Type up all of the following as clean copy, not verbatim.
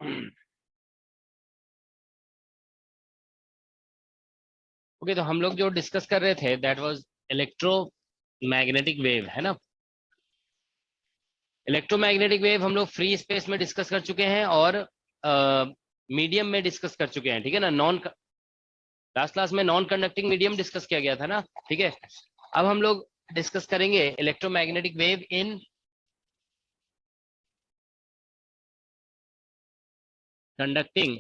Okay, तो हम लोग जो डिस्कस कर रहे थे दैट वाज इलेक्ट्रोमैग्नेटिक वेव, है ना। इलेक्ट्रोमैग्नेटिक वेव हम लोग फ्री स्पेस में डिस्कस कर चुके हैं और मीडियम में डिस्कस कर चुके हैं, ठीक है ना। नॉन लास्ट क्लास में नॉन कंडक्टिंग मीडियम डिस्कस किया गया था ना, ठीक है। अब हम लोग डिस्कस करेंगे electromagnetic wave in conducting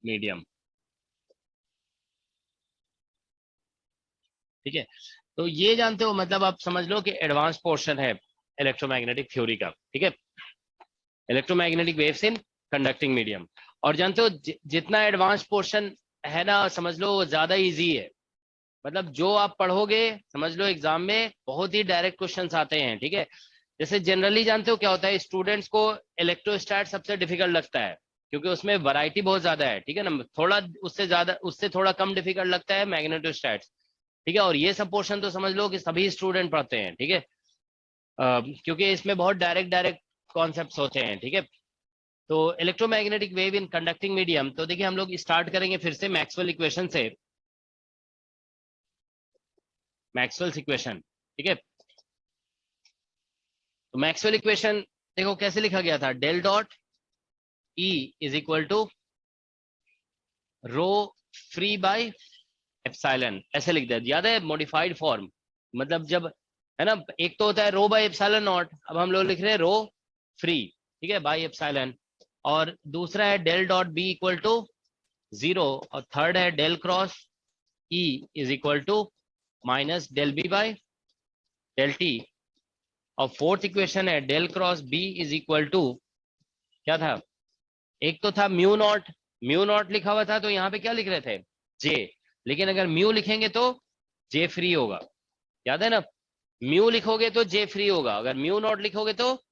medium, ठीक है। तो ये जानते हो, मतलब आप समझ लो कि एडवांस पोर्शन है इलेक्ट्रोमैग्नेटिक थ्योरी का, ठीक है। Electromagnetic waves in conducting medium. और जानते हो जितना एडवांस पोर्शन है ना, समझ लो वो ज्यादा इजी है। मतलब जो आप पढ़ोगे, समझ लो एग्जाम में बहुत ही डायरेक्ट क्वेश्चंस आते हैं, ठीक है। जैसे जनरली जानते हो क्या होता है, स्टूडेंट्स को इलेक्ट्रोस्टैट सबसे डिफिकल्ट लगता है क्योंकि उसमें वैरायटी बहुत ज्यादा है, ठीक है ना। थोड़ा उससे ज्यादा, उससे थोड़ा कम डिफिकल्ट लगता है मैग्नेटोस्टैट, ठीक है। और ये सब पोर्शन तो समझ लो कि सभी स्टूडेंट पढ़ते हैं, ठीक है। क्योंकि इसमें बहुत डायरेक्ट डायरेक्ट कॉन्सेप्ट्स होते हैं, ठीक है। तो electromagnetic wave in conducting medium, तो देखिए हम लोग स्टार्ट करेंगे फिर से मैक्सवेल इक्वेशन से। मैक्सवेल इक्वेशन, ठीक है। तो मैक्सवेल इक्वेशन देखो कैसे लिखा गया था, del dot E is equal to rho free by epsilon, ऐसे लिख दिया, याद है मॉडिफाइड फॉर्म। मतलब जब, है ना, एक तो होता है रो बाय एप्सिलॉन नॉट, अब हम लोग लिख रहे हैं रो फ्री, ठीक है, बाय एप्सिलॉन। और दूसरा है del dot B equal to zero, और थर्ड है del cross E is equal to minus del B by del T. और फोर्थ इक्वेशन है del cross B is equal to, क्या था, एक तो था म्यू नॉट, म्यू नॉट लिखा हुआ था तो यहाँ पे क्या लिख रहे थे, जे। लेकिन अगर म्यू लिखेंगे तो जे फ्री होगा, याद है ना। म्यू लिखोगे तो जे फ्री होगा, अगर म्यू नॉट लिखोगे तो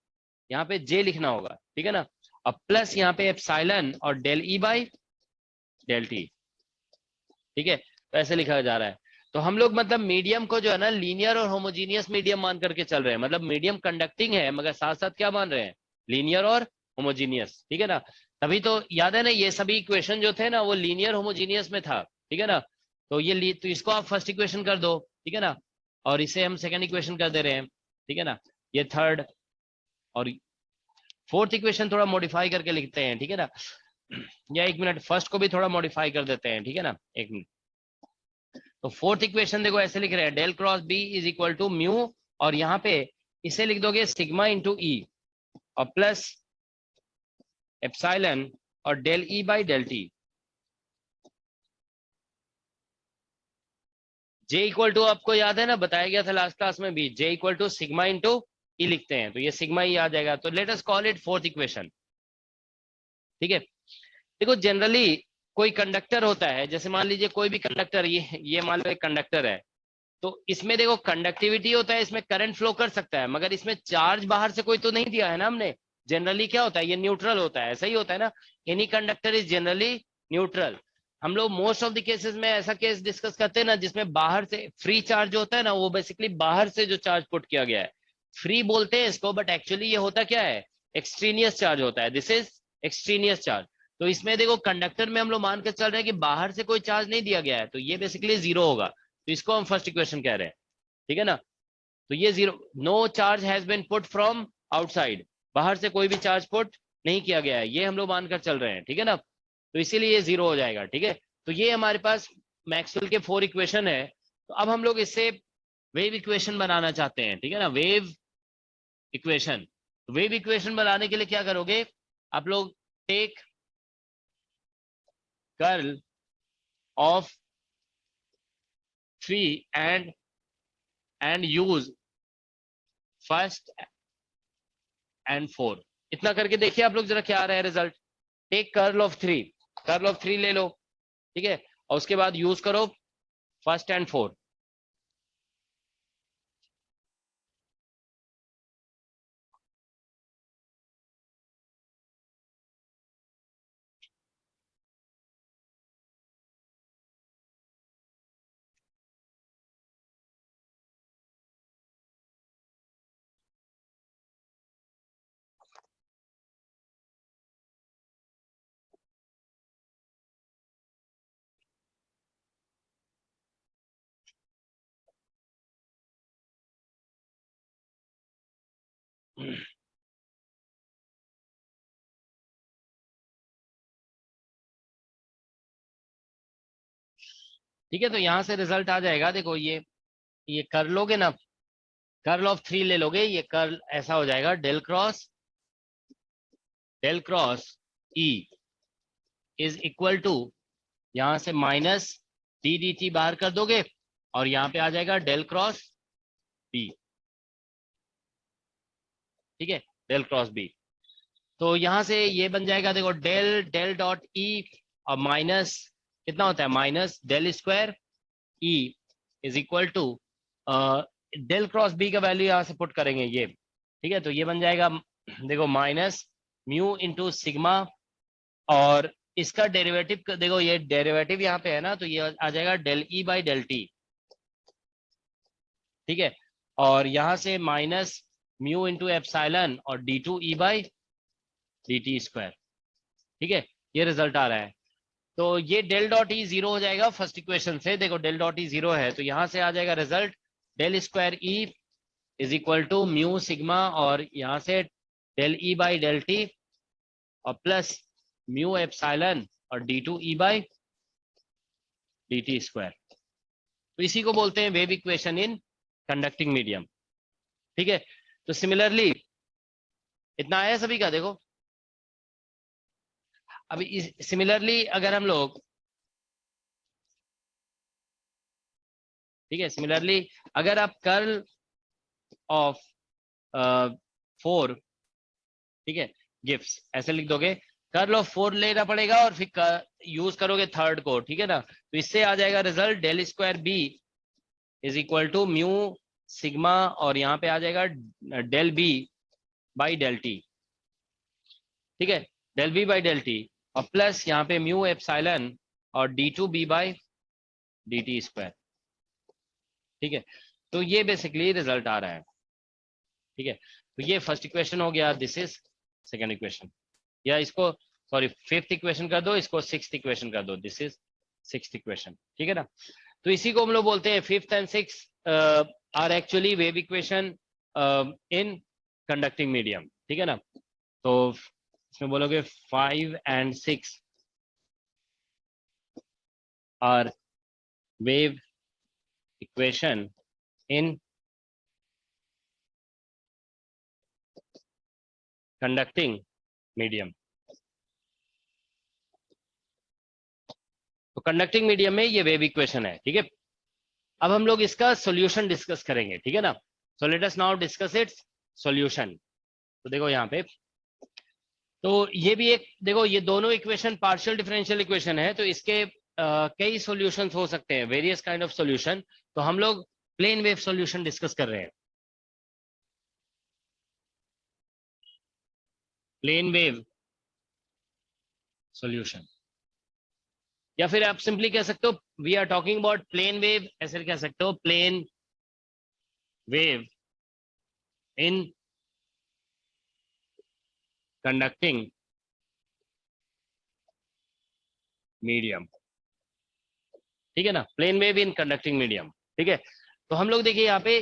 यहाँ पे जे लिखना होगा, ठीक है ना। अब प्लस यहाँ पे एप्सिलॉन और del E by del T, ठीक है। तो ऐसे लिखा जा रहा है। तो हम लोग मतलब मीडियम को जो है ना लीनियर और होमोजीनियस मीडियम मान करके चल रहे हैं, मतलब मीडियम कंडक्टिंग है मगर साथ साथ क्या मान रहे हैं, लीनियर और होमोजीनियस, ठीक है ना। तभी तो याद है ना, ये सभी इक्वेशन जो थे ना वो लीनियर होमोजीनियस में था, ठीक है ना। तो ये तो इसको आप फर्स्ट इक्वेशन कर दो, ठीक है ना। और इसे हम सेकेंड इक्वेशन कर दे रहे हैं, ठीक है ना। ये थर्ड, और फोर्थ इक्वेशन थोड़ा मॉडिफाई करके लिखते हैं, ठीक है ना। या एक मिनट, फर्स्ट को भी थोड़ा मॉडिफाई कर देते हैं, ठीक है ना, एक मिनट। तो फोर्थ इक्वेशन देखो ऐसे लिख रहे हैं, del cross B is equal to mu, और यहाँ पे इसे लिख दोगे सिग्मा इंटू ई, और प्लस एप्सिलॉन और del E by del T. J equal to आपको याद है ना, बताया गया था लास्ट क्लास में भी, जे इक्वल टू सिग्मा इंटू ई लिखते हैं, तो ये सिग्मा ई आ जाएगा। तो let us call it fourth equation, ठीक है। देखो जनरली कोई कंडक्टर होता है, जैसे मान लीजिए कोई भी कंडक्टर, ये मान लो एक कंडक्टर है, तो इसमें देखो कंडक्टिविटी होता है, इसमें करंट फ्लो कर सकता है, मगर इसमें चार्ज बाहर से कोई तो नहीं दिया है ना हमने। जनरली क्या होता है, ये न्यूट्रल होता है, ऐसा ही होता है ना। Any conductor is generally neutral. हम लोग मोस्ट ऑफ द केसेस में ऐसा केस डिस्कस करते हैं ना जिसमें बाहर से फ्री चार्ज जो होता है ना, वो बेसिकली बाहर से जो चार्ज पुट किया गया है, फ्री बोलते हैं इसको, बट एक्चुअली ये होता क्या है, एक्सट्रीनियस चार्ज होता है, दिस इज एक्सट्रीनियस चार्ज। तो इसमें देखो कंडक्टर में हम लोग मान के चल रहे हैं कि बाहर से कोई चार्ज नहीं दिया गया है, तो ये बेसिकली जीरो होगा, तो इसको हम फर्स्ट इक्वेशन कह रहे हैं, ठीक है ना। तो ये zero, no charge has been put from outside, बाहर से कोई भी चार्ज पुट नहीं किया गया है, ये हम लोग मानकर चल रहे हैं, ठीक है ना। तो इसीलिए ये जीरो हो जाएगा, ठीक है। तो ये हमारे पास मैक्सवेल के फोर इक्वेशन है। तो अब हम लोग इससे वेव इक्वेशन बनाना चाहते हैं, ठीक है ना, वेव इक्वेशन। वेव इक्वेशन बनाने के लिए क्या करोगे आप लोग, take curl of three and use first and four. इतना करके देखिए आप लोग जरा क्या आ रहा है result. Take curl of three, curl of three ले लो, ठीक है, और उसके बाद यूज करो फर्स्ट एंड फोर। ठीक है, तो यहां से रिजल्ट आ जाएगा, देखो ये कर लोगे ना, कर्ल ऑफ 3 ले लोगे, ये कर्ल ऐसा हो जाएगा del cross E is equal to, यहां से माइनस डी डी टी बाहर कर दोगे और यहां पे आ जाएगा डेल क्रॉस बी। ठीक है, डेल क्रॉस बी। तो यहां से ये बन जाएगा, देखो डेल डेल डॉट ई और माइनस कितना होता है, minus del square E is equal to del cross B का वैल्यू यहां से पुट करेंगे ये। ठीक है, तो ये बन जाएगा, देखो माइनस म्यू इंटू सिग्मा, और इसका डेरिवेटिव देखो, ये डेरिवेटिव यहाँ पे है ना, तो ये आ जाएगा del E by del T. ठीक है, और यहां से माइनस म्यू इंटू एप्साइलन और D two E by D T square. ठीक है, ये रिजल्ट आ रहा है। तो ये डेल डॉट ई जीरो हो जाएगा फर्स्ट इक्वेशन से, देखो डेल डॉट ई जीरो है, तो यहां से आ जाएगा result del square E is equal to mu sigma, और यहां से del E by del T और प्लस म्यू एप्साइलन और D two E by D T square. तो इसी को बोलते हैं wave equation in conducting medium. ठीक है, तो सिमिलरली इतना आया सभी का, देखो अभी सिमिलरली अगर हम लोग, ठीक है, सिमिलरली अगर आप कर्ल ऑफ 4, ठीक है, गिफ्ट्स ऐसे लिख दोगे, कर्ल ऑफ 4 लेना पड़ेगा और फिर यूज करोगे थर्ड को। ठीक है ना, तो इससे आ जाएगा result del square B is equal to mu sigma, और यहाँ पे आ जाएगा del B by del T. ठीक है, del B by del T और प्लस यहाँ पे म्यू एप्साइलन और D two B by D T square. ठीक है, तो ये बेसिकली रिजल्ट आ रहा है। ठीक है, तो ये फर्स्ट इक्वेशन हो गया, दिस इज सेकंड इक्वेशन, या इसको सॉरी फिफ्थ इक्वेशन कर दो, इसको सिक्स्थ इक्वेशन कर दो, दिस इज सिक्स्थ इक्वेशन। ठीक है ना, तो इसी को हम लोग बोलते हैं fifth and six are actually wave equation in conducting medium. ठीक है ना, तो इसमें बोलोगे 5 and 6 are wave equation in conducting medium. तो कंडक्टिंग मीडियम में ये वेव इक्वेशन है। ठीक है, अब हम लोग इसका सॉल्यूशन डिस्कस करेंगे। ठीक है ना, so let us now discuss it's solution. तो देखो यहाँ पे, तो ये भी एक, देखो ये दोनों इक्वेशन पार्शियल डिफरेंशियल इक्वेशन है, तो इसके कई सॉल्यूशंस हो सकते हैं, वेरियस काइंड ऑफ सॉल्यूशन। तो हम लोग प्लेन वेव सॉल्यूशन डिस्कस कर रहे हैं, प्लेन वेव सॉल्यूशन, या फिर आप सिंपली कह सकते हो we are talking about plane wave, ऐसे कह सकते हो plane wave in conducting medium. ठीक है ना, plane wave in conducting medium. ठीक है, तो हम लोग देखिए यहाँ पे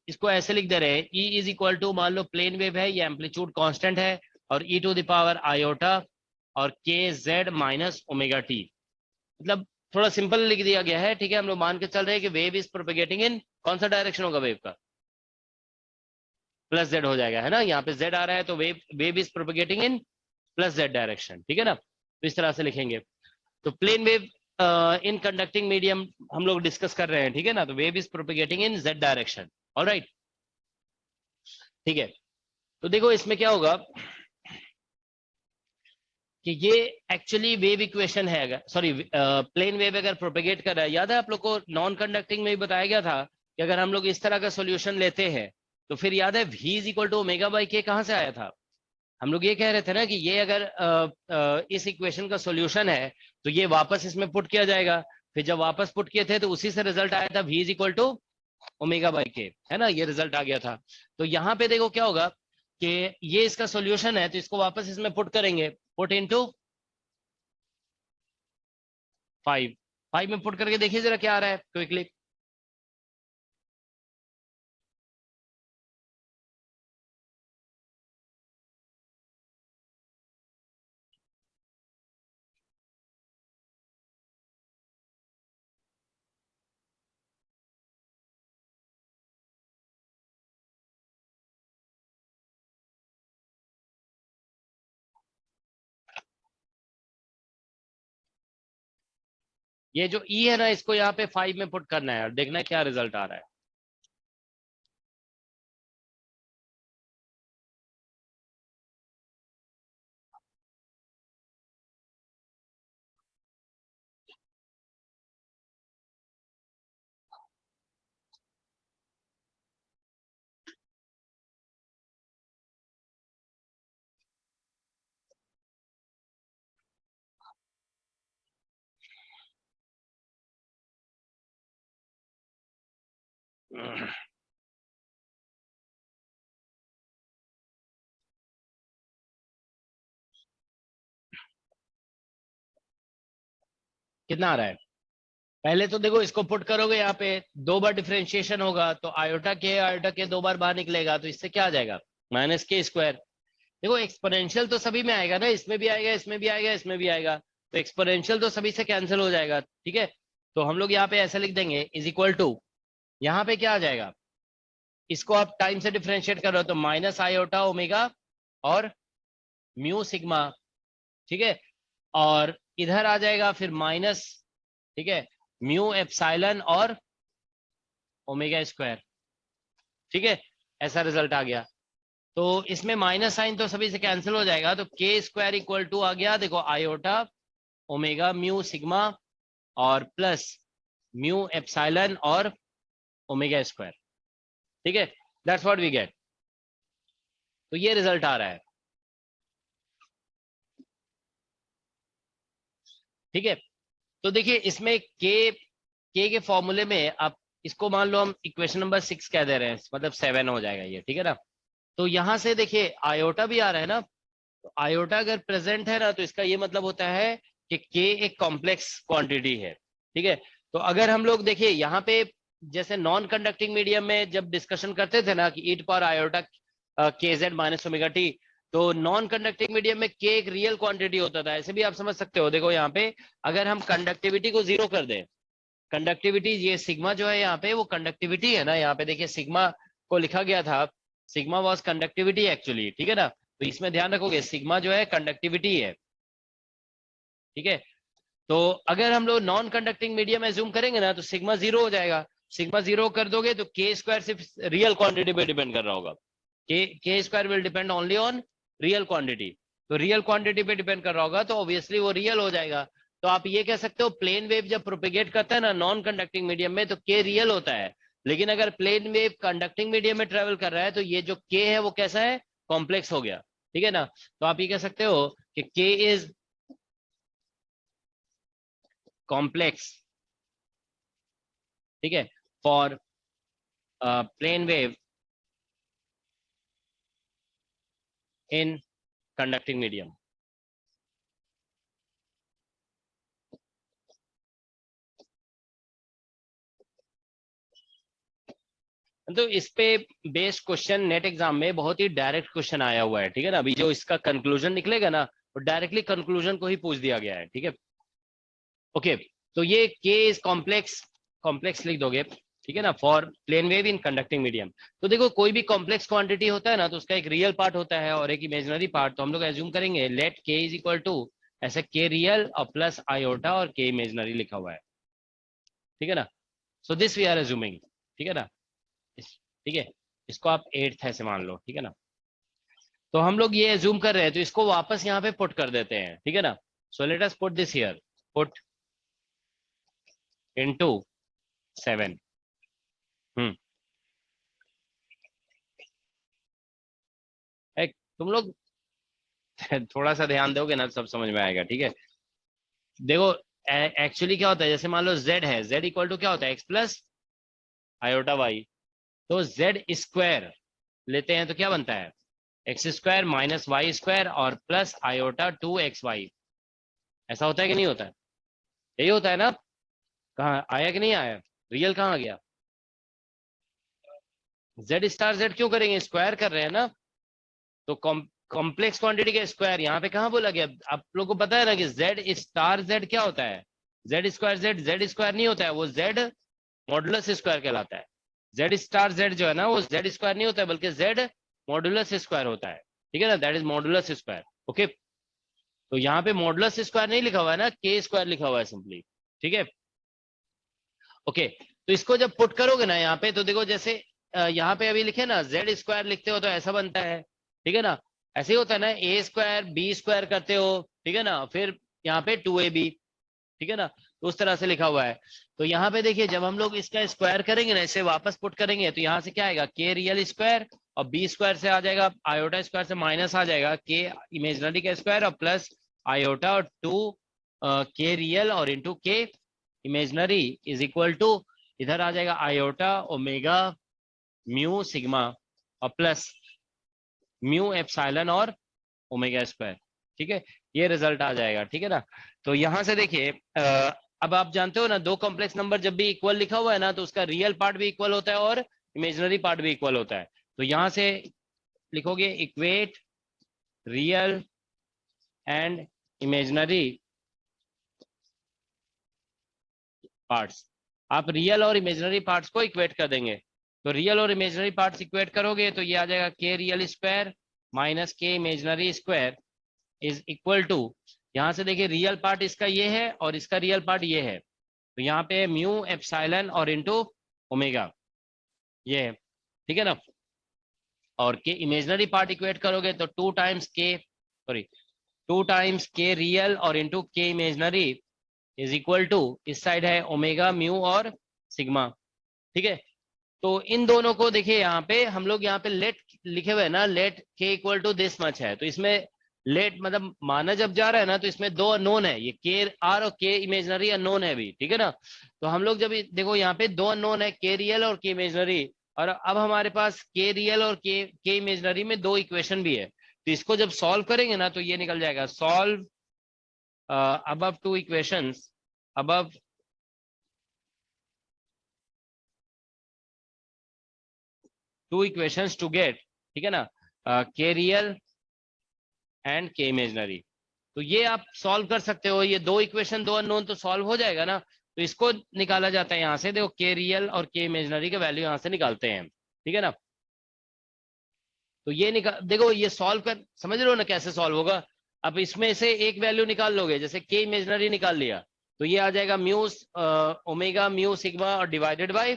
इसको ऐसे लिख दे रहे हैं, E इज इक्वल टू, मान लो प्लेन वेव है, ये एम्पलीट्यूड कांस्टेंट है, और e to the power iota और K Z minus omega T. मतलब थोड़ा सिंपल लिख दिया गया है। ठीक है, हम लोग मान के चल रहे हैं कि वेव इज प्रोपेगेटिंग इन, कौन सा डायरेक्शन होगा वेव का, प्लस जेड हो जाएगा, है ना, यहाँ पे जेड आ रहा है, तो wave is propagating in plus Z direction. ठीक है ना, तो इस तरह से लिखेंगे। तो plane wave in conducting medium हम लोग डिस्कस कर रहे हैं। ठीक है ना, तो wave is propagating in Z direction. Alright, ठीक है, तो देखो इसमें क्या होगा कि ये एक्चुअली वेव इक्वेशन है, अगर सॉरी प्लेन वेव अगर प्रोपेगेट कर रहा है, याद है आप लोग को नॉन कंडक्टिंग में भी बताया गया था कि अगर हम लोग इस तरह का सॉल्यूशन लेते हैं, तो फिर याद है v is equal to omega by K कहाँ से आया था, हम लोग ये कह रहे थे ना कि ये अगर इस इक्वेशन का सॉल्यूशन है, तो ये वापस इसमें पुट किया जाएगा, फिर जब वापस पुट किए थे तो उसी से रिजल्ट आया था v is equal to omega by K, है ना, ये रिजल्ट आ गया था। तो यहाँ पे देखो क्या होगा कि ये इसका सॉल्यूशन है, तो इसको वापस इसमें पुट करेंगे, पुट इनटू 5 में पुट करके देखिए जरा क्या आ रहा है क्विकली। ये जो ई है ना, इसको यहाँ पे 5 में पुट करना है और देखना है क्या रिजल्ट आ रहा है। कितना आ रहा है? पहले तो देखो इसको पुट करोगे यहाँ पे, 2 बार डिफरेंशिएशन होगा तो आयोटा के 2 बार बाहर निकलेगा, तो इससे क्या आ जाएगा, -k²। देखो एक्सपोनेंशियल तो सभी में आएगा ना, इसमें भी आएगा, इसमें भी आएगा, इसमें भी आएगा, तो एक्सपोनेंशियल तो सभी से कैंसिल हो जाएगा। ठीक है, तो हम लोग यहाँ पे ऐसे लिख देंगे इज इक्वल टू, यहाँ पे क्या आ जाएगा, इसको आप टाइम से डिफरेंशिएट कर रहे हो तो -i/ओमेगा और म्यू सिग्मा। ठीक है, और इधर आ जाएगा फिर माइनस, ठीक है, म्यू एप्सिलॉन और ओमेगा²। ठीक है, ऐसा रिजल्ट आ गया। तो इसमें माइनस साइन तो सभी से कैंसिल हो जाएगा, तो k² इक्वल टू आ गया, देखो आयोटा ओमेगा म्यू सिग्मा और प्लस म्यू एप्सिलॉन और ओमेगा²। ठीक है, दैट्स व्हाट वी गेट। तो ये रिजल्ट आ रहा है। ठीक है, तो देखिए इसमें के फॉर्मूले में आप इसको मान लो हम इक्वेशन नंबर 6 कह दे रहे हैं, मतलब 7 हो जाएगा ये। ठीक है ना, तो यहां से देखिए आयोटा भी आ रहा है ना, तो आयोटा अगर प्रेजेंट है ना तो इसका ये मतलब होता है कि के एक कॉम्प्लेक्स क्वांटिटी है। ठीक है, तो अगर हम लोग देखिए यहाँ पे जैसे नॉन कंडक्टिंग मीडियम में जब डिस्कशन करते थे ना कि e⁻आयोटा kz-ω t, तो नॉन कंडक्टिंग मीडियम में के एक रियल क्वांटिटी होता था, ऐसे भी आप समझ सकते हो। देखो यहाँ पे अगर हम कंडक्टिविटी को 0 कर दें, कंडक्टिविटी ये सिग्मा जो है यहाँ पे वो कंडक्टिविटी है ना, यहाँ पे देखिए सिग्मा को लिखा गया था, सिग्मा वॉज कंडक्टिविटी एक्चुअली। ठीक है ना, तो इसमें ध्यान रखोगे सिग्मा जो है कंडक्टिविटी है। ठीक है, तो अगर हम लोग नॉन कंडक्टिंग मीडियम एज्यूम करेंगे ना तो सिग्मा 0 हो जाएगा। सिग्मा 0 कर दोगे तो k² सिर्फ रियल क्वांटिटी पे डिपेंड कर रहा होगा, k² will depend only on real quantity. तो रियल क्वांटिटी पे डिपेंड कर रहा होगा तो ऑब्वियसली वो रियल हो जाएगा। तो आप ये कह सकते हो प्लेन वेव जब प्रोपेगेट करता है ना नॉन कंडक्टिंग मीडियम में तो के रियल होता है, लेकिन अगर प्लेन वेव कंडक्टिंग मीडियम में ट्रेवल कर रहा है तो ये जो के है वो कैसा है, कॉम्प्लेक्स हो गया। ठीक है ना, तो आप ये कह सकते हो कि के इज कॉम्प्लेक्स। ठीक है, for plane wave in conducting medium. तो इस पे बेस्ड क्वेश्चन नेट एग्जाम में बहुत ही डायरेक्ट क्वेश्चन आया हुआ है। ठीक है ना, अभी जो इसका कंक्लूजन निकलेगा ना वो डायरेक्टली कंक्लूजन को ही पूछ दिया गया है। ठीक है, ओके, तो ये के इज कॉम्प्लेक्स, कॉम्प्लेक्स लिख दोगे। ठीक है ना, for plane wave in conducting medium. तो देखो कोई भी कॉम्प्लेक्स क्वांटिटी होता है ना तो उसका एक रियल पार्ट होता है और एक इमेजिनरी पार्ट। तो हम लोग एज्यूम करेंगे लेट के इज इक्वल टू ऐसे के रियल और प्लस आयोटा और के इमेजिनरी लिखा हुआ है। ठीक है ना, so this we are assuming. ठीक है ना, ठीक है, इसको आप 8th ऐसे मान लो। ठीक है ना, तो हम लोग ये एज्यूम कर रहे हैं तो इसको वापस यहाँ पे पुट कर देते हैं। ठीक है ना, so let us put this here, put into 7। हम्म, तुम लोग थोड़ा सा ध्यान दोगे ना तो सब समझ में आएगा। ठीक है, देखो एक्चुअली क्या होता है, जैसे मान लो z है, z इक्वल टू क्या होता है, x प्लस आयोटा वाई। तो z² लेते हैं तो क्या बनता है, x² माइनस y² और प्लस आयोटा 2xy। ऐसा होता है कि नहीं होता है, यही होता है ना। कहाँ आया कि नहीं आया, रियल कहाँ आ गया, z⁻z क्यों करेंगे, स्क्वायर कर रहे हैं ना। तो कॉम्प्लेक्स क्वांटिटी का स्क्वायर यहाँ पे कहाँ बोला गया, आप लोग को पता है ना कि z⁻z क्या होता है, z² नहीं होता है, वो z मॉडुलस स्क्वायर कहलाता है। z⁻z जो है ना वो z² नहीं होता है बल्कि z मॉडुलस स्क्वायर होता है। ठीक है ना, that is modulus square. Okay, तो यहाँ पे मॉडुलस स्क्वायर नहीं लिखा हुआ है ना, k² लिखा हुआ है सिंपली। ठीक है, ओके, तो इसको जब पुट करोगे ना यहाँ पे, तो देखो जैसे यहाँ पे अभी लिखे ना जेड स्क्वायर लिखते हो तो ऐसा बनता है, ठीक है ना। ऐसे ही होता है ना, ए स्क्वायर बी स्क्वायर करते हो, ठीक है ना, फिर यहाँ पे 2ab, ठीक है ना, तो उस तरह से लिखा हुआ है। तो यहाँ पे देखिए जब हम लोग इसका स्क्वायर करेंगे ना, इसे वापस पुट करेंगे, तो यहाँ से क्या आएगा, के रियल स्क्वायर, और बी स्क्वायर से आ जाएगा आयोटा स्क्वायर से माइनस आ जाएगा के इमेजनरी का स्क्वायर, और प्लस आयोटा और 2 के रियल और इंटू के इमेजनरी इज इक्वल टू, इधर आ जाएगा आयोटा ओमेगा म्यू सिग्मा और प्लस म्यू एप्सिलॉन और ओमेगा स्क्वायर, ठीक है। ये रिजल्ट आ जाएगा, ठीक है ना। तो यहां से देखिए अब आप जानते हो ना, दो कॉम्प्लेक्स नंबर जब भी इक्वल लिखा हुआ है ना, तो उसका रियल पार्ट भी इक्वल होता है और इमेजिनरी पार्ट भी इक्वल होता है। तो यहां से लिखोगे equate real and imaginary parts, आप रियल और इमेजिनरी पार्ट्स को इक्वेट कर देंगे। तो रियल और इमेजिनरी पार्ट्स इक्वेट करोगे तो ये आ जाएगा k real square minus k imaginary square is equal to, यहाँ से देखिए रियल पार्ट इसका ये है और इसका रियल पार्ट ये है, तो यहाँ पे म्यू एप्सिलॉन और इंटू ओमेगा ये है, ठीक है ना। और के इमेजिनरी पार्ट इक्वेट करोगे तो 2 टाइम्स के रियल और इंटू के इमेजिनरी इज इक्वल टू, इस साइड है ओमेगा म्यू और सिग्मा, ठीक है। तो इन दोनों को देखिए यहाँ पे हम लोग यहाँ पे लेट लिखे हुए है ना, लेट के इक्वल टू दिस मच है, तो इसमें लेट मतलब माना जब जा रहा है ना, तो इसमें दो अननोन है, ये के आर और के इमेजनरी अननोन है भी, ठीक है ना। तो हम लोग जब देखो यहाँ पे दो अननोन है, के रियल और के इमेजनरी, और अब हमारे पास के रियल और के इमेजनरी में दो इक्वेशन भी है, तो इसको जब सॉल्व करेंगे ना तो ये निकल जाएगा, solve above two equations, above two equations to get, ठीक है ना, के रियल एंड के इमेजनरी। तो ये आप सॉल्व कर सकते हो, ये दो इक्वेशन दो अननोन तो सॉल्व हो जाएगा ना। तो इसको निकाला जाता है यहाँ से, देखो के रियल और के इमेजनरी का वैल्यू यहाँ से निकालते हैं, ठीक है ना। तो ये निकाल देखो, ये सॉल्व कर समझ रहे हो ना कैसे सॉल्व होगा। अब इसमें से एक वैल्यू निकाल लोगे, जैसे के इमेजनरी निकाल लिया, तो ये आ जाएगा म्यू ओमेगा म्यू सिग्मा और डिवाइडेड बाय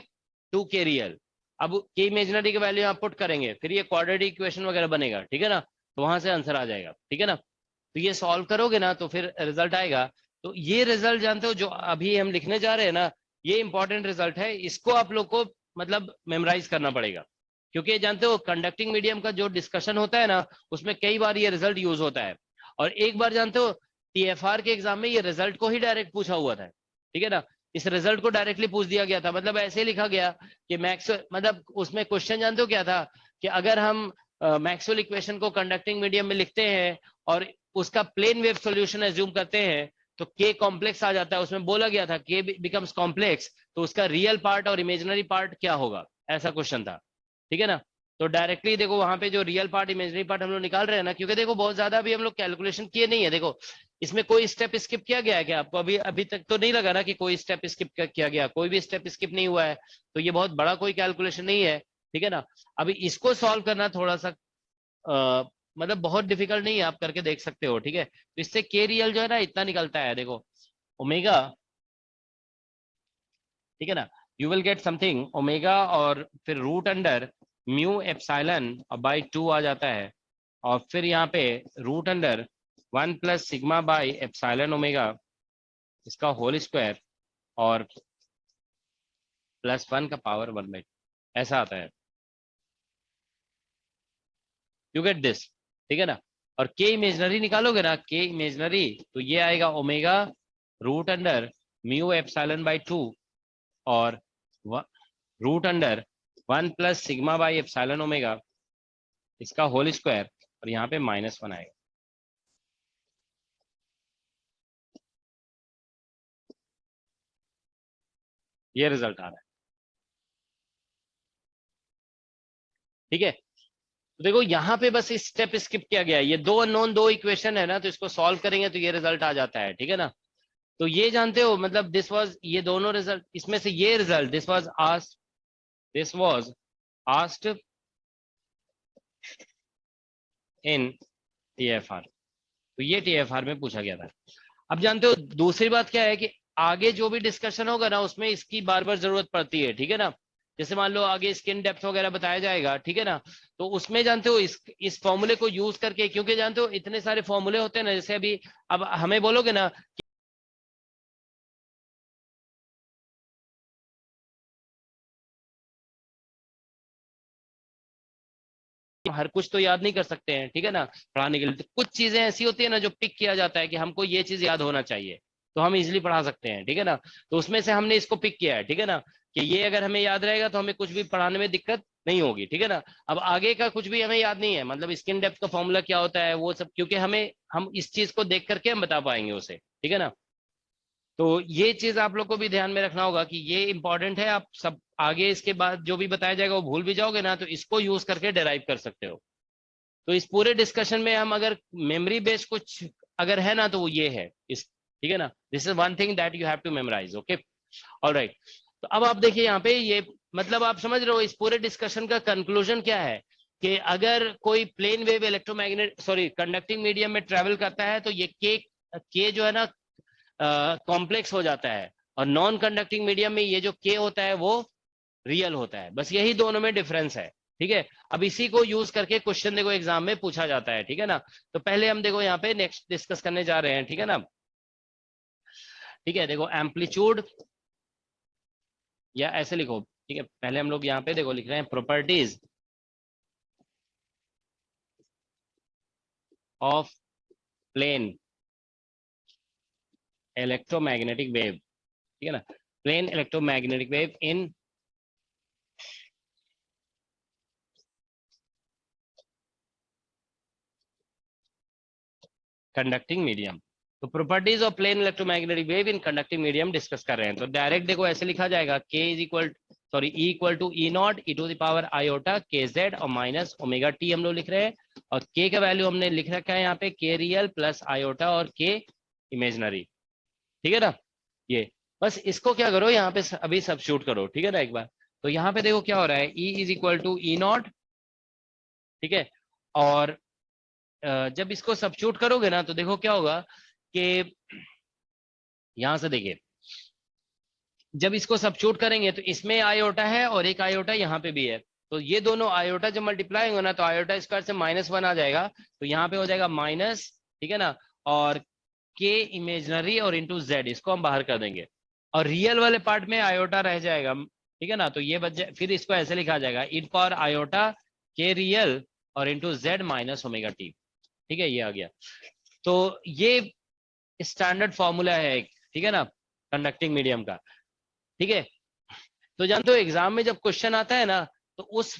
2 के रियल। अब के इमेजनरी की वैल्यू आप पुट करेंगे, फिर ये क्वाड्रेटिक इक्वेशन वगैरह बनेगा, ठीक है ना, तो वहां से आंसर आ जाएगा, ठीक है ना। तो ये सॉल्व करोगे ना तो फिर रिजल्ट आएगा। तो ये रिजल्ट जानते हो जो अभी हम लिखने जा रहे हैं ना, ये इंपॉर्टेंट रिजल्ट है, इसको आप लोग को मतलब मेमोराइज करना पड़ेगा, क्योंकि जानते हो कंडक्टिंग मीडियम का जो डिस्कशन होता है ना, उसमें कई बार ये रिजल्ट यूज होता है। और एक बार जानते हो टीएफआर के एग्जाम में ये रिजल्ट को ही डायरेक्ट पूछा हुआ था, ठीक है ना। इस रिजल्ट को डायरेक्टली पूछ दिया गया था, मतलब ऐसे लिखा गया कि मैक्स मतलब उसमें क्वेश्चन जानते हो क्या था, कि अगर हम मैक्सवेल इक्वेशन को कंडक्टिंग मीडियम में लिखते हैं और उसका प्लेन वेव सॉल्यूशन एज्यूम करते हैं, तो के कॉम्प्लेक्स आ जाता है, उसमें बोला गया था के बिकम्स कॉम्प्लेक्स, तो उसका रियल पार्ट और इमेजिनरी पार्ट क्या होगा, ऐसा क्वेश्चन था, ठीक है ना। तो डायरेक्टली देखो वहां पे जो रियल पार्ट इमेजिनरी पार्ट हम लोग निकाल रहे हैं ना, क्योंकि देखो बहुत ज्यादा भी हम लोग कैलकुलेशन किए नहीं है। देखो इसमें कोई स्टेप स्किप किया गया है क्या आपको, अभी अभी तक तो नहीं लगा ना कि कोई स्टेप स्किप किया गया, कोई भी स्टेप स्किप नहीं हुआ है, तो ये बहुत बड़ा कोई कैलकुलेशन नहीं है, ठीक है ना। अभी इसको सॉल्व करना थोड़ा सा मतलब बहुत डिफिकल्ट नहीं है, आप करके देख सकते हो, ठीक है। तो इससे के रियल जो है ना इतना निकलता है, देखो ओमेगा, ठीक है ना, you will get something omega और फिर root under mu epsilon by 2 आ जाता है, और फिर यहाँ पे root under 1 plus sigma by epsilon omega इसका होल स्क्वायर और +1 का पावर 1/2 ऐसा आता है, यू गेट दिस, ठीक है ना। और के इमेजनरी निकालोगे ना, के इमेजनरी, तो ये आएगा omega root under mu epsilon by 2 और root under 1 plus sigma by epsilon omega इसका होल स्क्वायर, और यहाँ पे -1 आएगा। ये रिजल्ट आ रहा है, ठीक है। तो देखो यहाँ पे बस स्टेप स्किप किया गया है, ये दो अननोन दो इक्वेशन है ना, तो इसको सॉल्व करेंगे तो ये रिजल्ट आ जाता है, ठीक है ना। तो ये जानते हो मतलब दिस वाज, ये दोनों रिजल्ट इसमें से ये result this was asked in TFR, तो ये टीएफआर में पूछा गया था। अब जानते हो दूसरी बात क्या है कि आगे जो भी डिस्कशन होगा ना उसमें इसकी बार बार जरूरत पड़ती है, ठीक है ना। जैसे मान लो आगे स्किन डेप्थ वगैरह बताया जाएगा, ठीक है ना, तो उसमें जानते हो इस फॉर्मूले को यूज करके, क्योंकि जानते हो इतने सारे फॉर्मूले होते हैं ना, जैसे अभी अब हमें बोलोगे ना हर कुछ तो याद नहीं कर सकते हैं, ठीक है ना, पढ़ाने के लिए तो कुछ चीजें ऐसी होती है ना जो पिक किया जाता है कि हमको ये चीज याद होना चाहिए, तो हम इजिली पढ़ा सकते हैं, ठीक है ना। तो उसमें से हमने इसको पिक किया है, ठीक है ना, कि ये अगर हमें याद रहेगा तो हमें कुछ भी पढ़ाने में दिक्कत नहीं होगी, ठीक है ना। अब आगे का कुछ भी हमें याद नहीं है, मतलब स्किन डेप्थ का फॉर्मूला क्या होता है वो सब, क्योंकि हम इस चीज को देख करके हम बता पाएंगे उसे, ठीक है ना। तो ये चीज आप लोग को भी ध्यान में रखना होगा कि ये इंपॉर्टेंट है। आप सब आगे इसके बाद जो भी बताया जाएगा वो भूल भी जाओगे ना, तो इसको यूज करके डेराइव कर सकते हो। तो इस पूरे डिस्कशन में हम अगर मेमोरी बेस्ड कुछ अगर है ना तो वो ये है इस, ठीक है ना, this is one thing that you have to memorise, okay. Alright, तो अब आप देखिए यहाँ पे ये, मतलब आप समझ रहे हो इस पूरे डिस्कशन का कंक्लूजन क्या है, कि अगर कोई plane wave electromagnet sorry conducting medium में ट्रेवल करता है तो ये के जो है ना कॉम्प्लेक्स हो जाता है, और नॉन कंडक्टिंग मीडियम में ये जो के होता है वो रियल होता है, बस यही दोनों में डिफरेंस है, ठीक है। अब इसी को यूज करके क्वेश्चन देखो एग्जाम में पूछा जाता है, ठीक है ना। तो पहले हम देखो यहाँ पे नेक्स्ट डिस्कस करने जा रहे हैं, ठीक है ना। ठीक है, देखो एम्पलीट्यूड, या ऐसे लिखो, ठीक है, पहले हम लोग यहाँ पे देखो लिख रहे हैं properties of plane electromagnetic wave, ठीक है ना, plane electromagnetic wave in conducting medium. तो properties of plane electromagnetic wave in conducting medium discuss कर रहे हैं। तो डायरेक्ट देखो ऐसे लिखा जाएगा, k is equal sorry E equal to E naught E to the power iota k z और माइनस ओमेगा टी हम लोग लिख रहे हैं। और के का वैल्यू हमने लिख रखा है यहाँ पे के रियल प्लस आयोटा और के इमेजनरी, ठीक है ना। ये बस इसको क्या करो यहाँ पे अभी सब्स्टिट्यूट करो, ठीक है ना एक बार। तो यहाँ पे देखो क्या हो रहा है, E is equal to E naught, ठीक है। और जब इसको सब्स्टिट्यूट करोगे ना तो देखो क्या होगा कि यहां से देखिए, जब इसको सब्स्टिट्यूट करेंगे तो इसमें आयोटा है और एक आयोटा यहाँ पे भी है, तो ये दोनों आयोटा जब मल्टीप्लाई होगा ना तो आयोटा स्क्वायर से -1 आ जाएगा, तो यहाँ पे हो जाएगा माइनस, ठीक है ना। और के इमेजनरी और इंटू जेड इसको हम बाहर कर देंगे, और रियल वाले पार्ट में आयोटा रह जाएगा, ठीक है ना। तो ये बच जाए, फिर इसको ऐसे लिखा जाएगा इन पावर आयोटा के रियल और into Z minus omega T, ठीक है, ये आ गया। तो ये स्टैंडर्ड फॉर्मूला है एक, ठीक है ना, कंडक्टिंग मीडियम का, ठीक है। तो जानते हो एग्जाम में जब क्वेश्चन आता है ना तो उस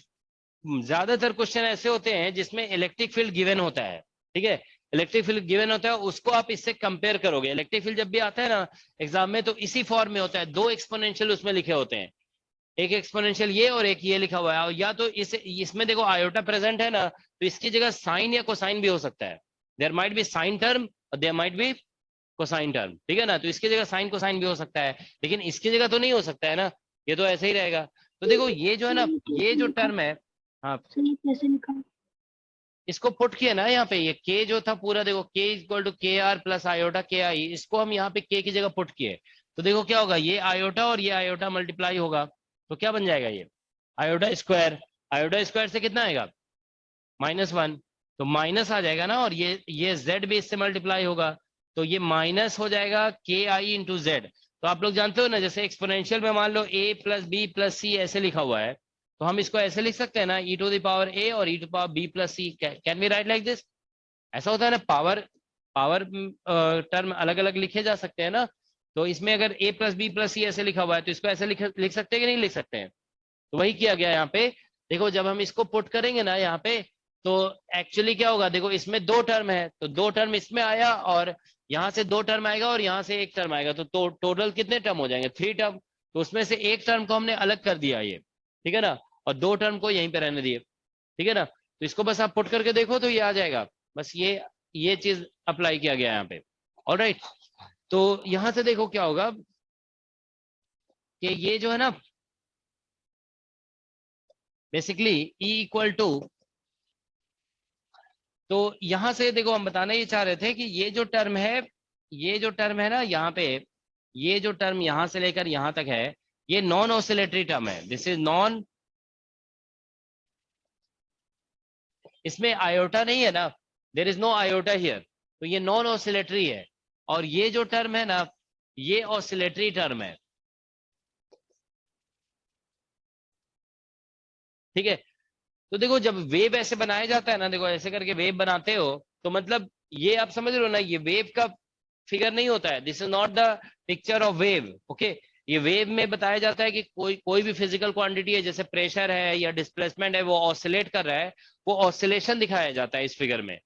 ज्यादातर क्वेश्चन ऐसे होते हैं जिसमें इलेक्ट्रिक फील्ड गिवन होता है, ठीक है, इलेक्ट्रिक फील्ड गिवन होता है, उसको आप इससे कंपेयर करोगे। इलेक्ट्रिक फील्ड जब भी आता है ना एग्जाम में तो इसी फॉर्म में होता है, दो एक्सपोनेंशियल उसमें लिखे होते हैं, एक एक्सपोनेंशियल ये और एक ये लिखा हुआ है, और या तो इसमें देखो आयोटा प्रेजेंट है ना तो इसकी जगह साइन या कोसाइन भी हो सकता है, there might be sine term और there might be cosine term, ठीक है ना। तो इसकी जगह साइन कोसाइन भी हो सकता है, लेकिन इसकी जगह तो नहीं हो सकता है ना, ये तो ऐसे ही रहेगा। तो देखो ये जो है ना, ये जो टर्म है, हाँ, कैसे लिखा, इसको पुट किया ना यहाँ पे, ये के जो था पूरा देखो के इक्वल टू के आर प्लस आयोटा के आई, इसको हम यहाँ पे के की जगह पुट किए, तो देखो क्या होगा, ये आयोटा और ये आयोटा मल्टीप्लाई होगा, तो क्या बन जाएगा ये आयोटा स्क्वायर, आयोटा स्क्वायर से कितना आएगा -1, तो माइनस आ जाएगा ना, और ये जेड भी इससे मल्टीप्लाई होगा, तो ये माइनस हो जाएगा के आई इंटू जेड। तो आप लोग जानते हो ना, जैसे एक्सपोनेंशियल में मान लो a प्लस बी प्लस सी ऐसे लिखा हुआ है, तो हम इसको ऐसे लिख सकते हैं ना, e to the power a और ई to power b plus C, can we write like this. ऐसा होता है ना, पावर पावर टर्म अलग अलग लिखे जा सकते हैं ना, तो इसमें अगर a प्लस बी प्लस सी ऐसे लिखा हुआ है तो इसको ऐसे लिख सकते हैं कि नहीं लिख सकते हैं। तो वही किया गया यहाँ पे, देखो जब हम इसको पुट करेंगे ना यहाँ पे, तो एक्चुअली क्या होगा, देखो इसमें दो टर्म है तो दो टर्म इसमें आया, और यहाँ से दो टर्म आएगा और यहाँ से एक टर्म आएगा, तो टोटल कितने टर्म हो जाएंगे, 3 टर्म। तो उसमें से एक टर्म को हमने अलग कर दिया ये, ठीक है ना, और दो टर्म को यहीं पे रहने दिए, ठीक है ना। तो इसको बस आप पुट करके देखो तो ये आ जाएगा, बस ये चीज अप्लाई किया गया यहाँ पे। ऑलराइट, तो यहाँ से देखो क्या होगा कि ये जो है ना बेसिकली E इक्वल टू, तो यहां से देखो हम बताना ये चाह रहे थे कि ये जो टर्म है ना यहाँ पे, ये जो टर्म यहां से लेकर यहां तक है ये नॉन ऑसिलेटरी टर्म है, दिस इज नॉन, इसमें आयोटा नहीं है ना, there is no iota here, तो ये नॉन ऑसिलेटरी है। और ये जो टर्म है ना ये ऑसिलेटरी टर्म है, ठीक है। तो देखो जब वेव ऐसे बनाया जाता है ना, देखो ऐसे करके वेव बनाते हो तो मतलब ये आप समझ रहे हो ना, ये वेव का फिगर नहीं होता है, this is not the picture of wave, okay. ये वेव में बताया जाता है कि कोई कोई भी फिजिकल क्वांटिटी है, जैसे प्रेशर है या डिस्प्लेसमेंट है, वो ऑसिलेट कर रहा है, वो ऑसिलेशन दिखाया जाता है इस फिगर में।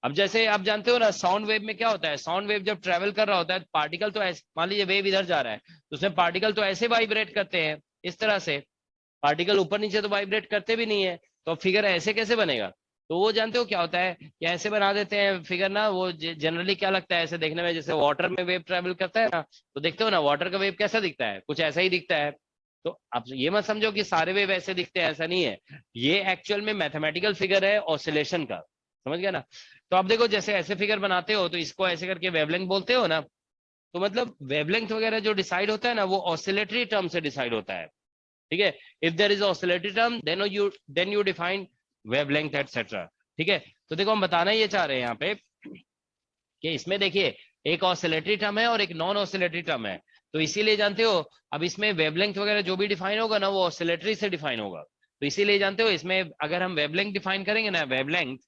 अब जैसे आप जानते हो ना साउंड वेव में क्या होता है, साउंड वेव जब ट्रेवल कर रहा होता है पार्टिकल तो ऐसे, मान लीजिए वेव इधर जा रहा है तो उसमें पार्टिकल तो ऐसे वाइब्रेट करते हैं इस तरह से, पार्टिकल ऊपर नीचे तो वाइब्रेट करते भी नहीं है, तो फिगर ऐसे कैसे बनेगा। तो वो जानते हो क्या होता है कि ऐसे बना देते हैं फिगर ना, वो जनरली क्या लगता है ऐसे देखने में, जैसे वाटर में वेव ट्रेवल करता है ना, तो देखते हो ना वाटर का वेव कैसा दिखता है, कुछ ऐसा ही दिखता है। तो आप ये मत समझो कि सारे वेव ऐसे दिखते हैं, ऐसा नहीं है, ये एक्चुअल में मैथमेटिकल फिगर है ऑसिलेशन का, समझ गया ना। तो आप देखो जैसे ऐसे फिगर बनाते हो तो इसको ऐसे करके वेवलेंथ बोलते हो ना, तो मतलब वेवलेंथ वगैरह जो डिसाइड होता है ना वो ऑसिलेटरी टर्म से डिसाइड होता है, ठीक है। If there is oscillatory term then you define wavelength etcetera, ठीक है। तो देखो हम बताना ये चाह रहे हैं यहाँ पे कि इसमें देखिए एक ऑसिलेटरी टर्म है और एक नॉन ऑसिलेटरी टर्म है, तो इसीलिए जानते हो अब इसमें वेवलेंथ वगैरह जो भी डिफाइन होगा ना वो ऑसिलेटरी से डिफाइन होगा, तो इसीलिए जानते हो इसमें अगर हम वेवलेंथ डिफाइन करेंगे ना, वेवलेंथ,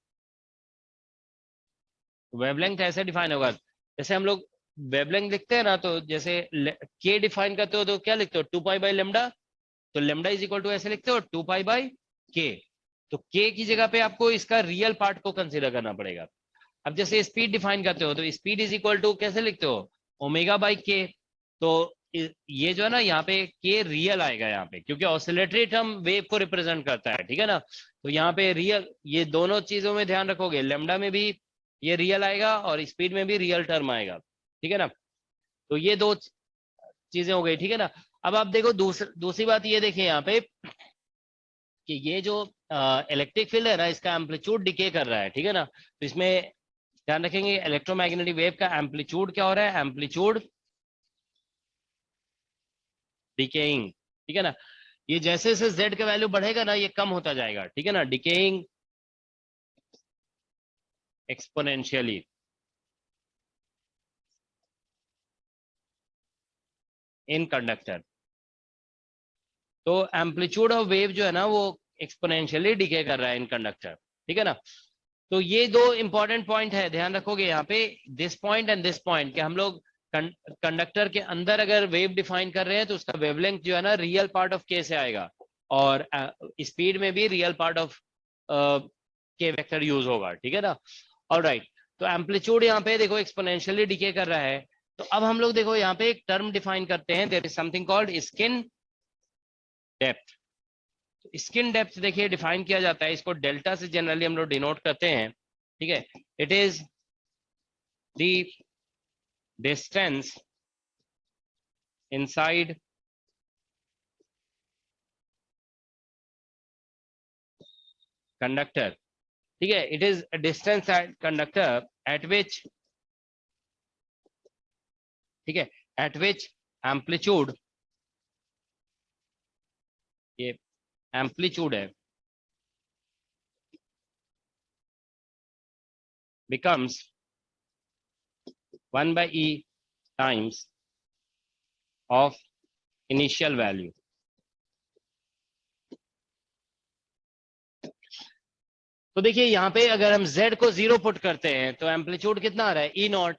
वेवलेंथ ऐसे डिफाइन होगा, जैसे हम लोग वेवलेंथ लिखते हैं ना, तो जैसे के डिफाइन करते हो तो क्या लिखते हो, 2 पाई बाई लेमडा, तो लेमडा इज इक्वल टू ऐसे लिखते हो 2 पाई बाई के, तो के की जगह पे आपको इसका रियल पार्ट को कंसीडर करना पड़ेगा। अब जैसे स्पीड डिफाइन करते हो तो स्पीड इज इक्वल टू कैसे लिखते हो, ओमेगा बाई के, तो ये जो है ना यहाँ पे के रियल आएगा यहाँ पे, क्योंकि ऑसिलेटरी टर्म वेव को रिप्रेजेंट करता है, ठीक है ना। तो यहाँ पे रियल, ये दोनों चीजों में ध्यान रखोगे, लेमडा में भी ये रियल आएगा और स्पीड में भी रियल टर्म आएगा, ठीक है ना। तो ये दो चीजें हो गई, ठीक है ना। अब आप देखो दूसरी बात ये देखिए यहाँ पे कि ये जो इलेक्ट्रिक फील्ड है ना इसका एम्पलीट्यूड डिके कर रहा है, ठीक है ना। तो इसमें ध्यान रखेंगे इलेक्ट्रोमैग्नेटिक वेव का एम्पलीट्यूड क्या हो रहा है, एम्पलीट्यूड डिकेइंग, ठीक है ना। ये जैसे जैसे जेड का वैल्यू बढ़ेगा ना ये कम होता जाएगा, ठीक है ना, डिकेइंग एक्सपोनेंशियली इन कंडक्टर। तो एम्पलीट्यूड ऑफ वेव जो है ना वो एक्सपोनेंशियली डिके कर रहा है इन कंडक्टर, ठीक है ना। तो ये दो इंपॉर्टेंट पॉइंट है, ध्यान रखोगे यहाँ पे, this point and this point, कि हम लोग कंडक्टर के अंदर अगर वेव डिफाइन कर रहे हैं तो उसका वेवलेंथ जो है ना रियल पार्ट ऑफ के से आएगा, और स्पीड में भी रियल पार्ट ऑफ के वेक्टर यूज होगा, ठीक है ना। ऑलराइट, तो एम्पलीट्यूड यहाँ पे देखो एक्सपोनेंशियली डिके कर रहा है। तो अब हम लोग देखो यहाँ पे एक टर्म डिफाइन करते हैं, there is something called skin depth. Skin depth देखिए डिफाइन किया जाता है, इसको डेल्टा से जनरली हम लोग डिनोट करते हैं, ठीक है। It is the distance inside conductor, ठीक है। It is distance at conductor at which, ठीक है, एट विच एम्पलीट्यूड, ये एम्पलीट्यूड है, becomes 1/e times of initial value। तो देखिए यहाँ पे अगर हम z को 0 पुट करते हैं तो एम्पलीट्यूड कितना आ रहा है, ई नॉट।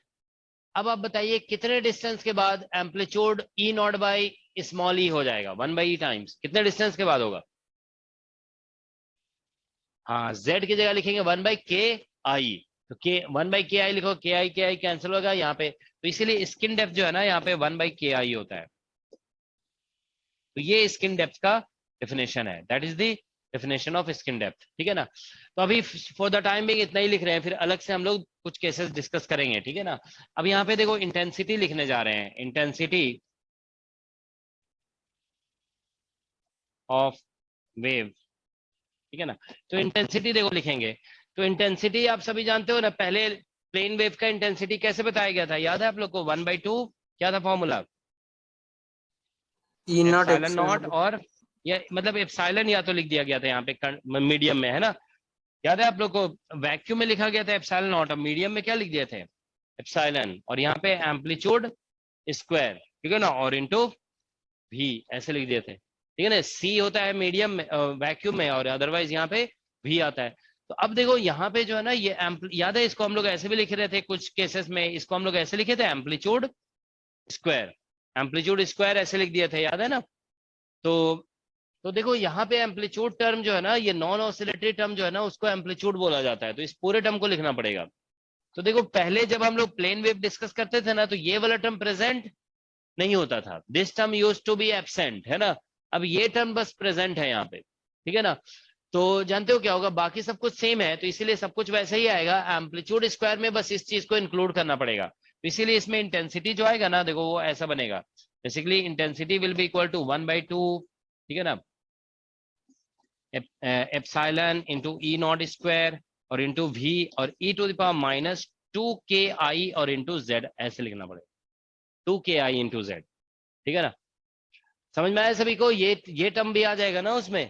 अब आप बताइए कितने डिस्टेंस के बाद amplitude E naught by small E हो जाएगा, 1/e टाइम्स, कितने डिस्टेंस के बाद होगा। हाँ, z की जगह लिखेंगे 1/k/i, तो के 1/ki लिखो, के आई कैंसिल होगा यहाँ पे, तो इसीलिए स्किन डेप्थ जो है ना यहाँ पे 1/ki होता है। तो ये स्किन डेप्थ का डेफिनेशन है, that is the definition of skin depth, ठीक है ना। तो अभी फॉर द टाइम बिंग इतना ही लिख रहे हैं, फिर अलग से हम लोग कुछ केसेस डिस्कस करेंगे, ठीक है ना। अब यहाँ पे देखो इंटेंसिटी लिखने जा रहे हैं, इंटेंसिटी ऑफ वेव, ठीक है ना। तो इंटेंसिटी देखो लिखेंगे, तो इंटेंसिटी आप सभी जानते हो ना, पहले प्लेन वेव का इंटेंसिटी कैसे बताया गया था, याद है आप लोग को, 1/2 क्या था formula, E not epsilon not, और या मतलब एप्सिलॉन या तो लिख दिया गया था यहाँ पे मीडियम में, है ना, याद है आप लोग को, वैक्यूम में लिखा गया था एप्सिलॉन नॉट, और मीडियम में क्या लिख दिए थे, एप्सिलॉन, और यहाँ पे एम्पलीट्यूड स्क्वायर, ठीक है ना, और इनटू भी ऐसे लिख दिए थे, ठीक है ना। सी होता है मीडियम में, वैक्यूम में, और अदरवाइज यहाँ पे भी आता है। तो अब देखो यहाँ पे जो है ना, ये याद है, इसको हम लोग ऐसे भी लिख रहे थे कुछ केसेस में, इसको हम लोग ऐसे लिखे थे एम्पलीट्यूड स्क्वायर, एम्पलीट्यूड स्क्वायर ऐसे लिख दिए थे, याद है ना। तो देखो यहाँ पे एम्पलीट्यूड टर्म जो है ना, ये नॉन ऑसिलेटरी टर्म जो है ना, उसको एम्पलीट्यूड बोला जाता है, तो इस पूरे टर्म को लिखना पड़ेगा। तो देखो पहले जब हम लोग प्लेन वेव डिस्कस करते थे ना, तो ये वाला टर्म प्रेजेंट नहीं होता था, this term use to be absent, है ना। अब ये टर्म बस प्रेजेंट है यहाँ पे, ठीक है ना। तो जानते हो क्या होगा, बाकी सब कुछ सेम है, तो इसीलिए सब कुछ वैसे ही आएगा, एम्पलीट्यूड स्क्वायर में बस इस चीज को इंक्लूड करना पड़ेगा। तो इसीलिए इसमें इंटेंसिटी जो आएगा ना, देखो वो ऐसा बनेगा, basically intensity will be equal to 1/2, ठीक है ना, epsilon into E naught square और इंटू वी और ई to the power minus 2KI और इंटू जेड, ऐसे लिखना पड़ेगा, 2KI इंटू जेड, ठीक है ना। समझ में आया सभी को, ये टर्म भी आ जाएगा ना उसमें,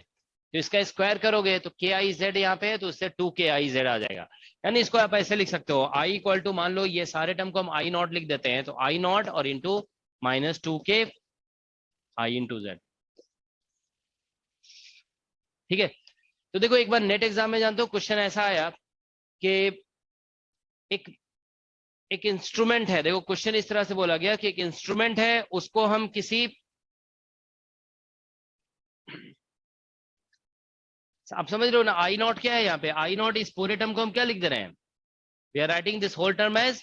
तो इसका स्क्वायर करोगे तो KIZ यहाँ पे है, तो उससे 2KIZ आ जाएगा। यानी इसको आप ऐसे लिख सकते हो, I इक्वल टू, मान लो ये सारे टर्म को हम I नॉट लिख देते हैं, तो I नॉट और into minus 2KI into Z, ठीक है। तो देखो एक बार नेट एग्जाम में जानते हो क्वेश्चन ऐसा आया कि एक एक इंस्ट्रूमेंट है, देखो क्वेश्चन इस तरह से बोला गया कि एक इंस्ट्रूमेंट है, उसको हम किसी, आप समझ रहे हो ना, आई नॉट क्या है यहाँ पे, आई नॉट, इस पूरे टर्म को हम क्या लिख दे रहे हैं, we are writing this whole term as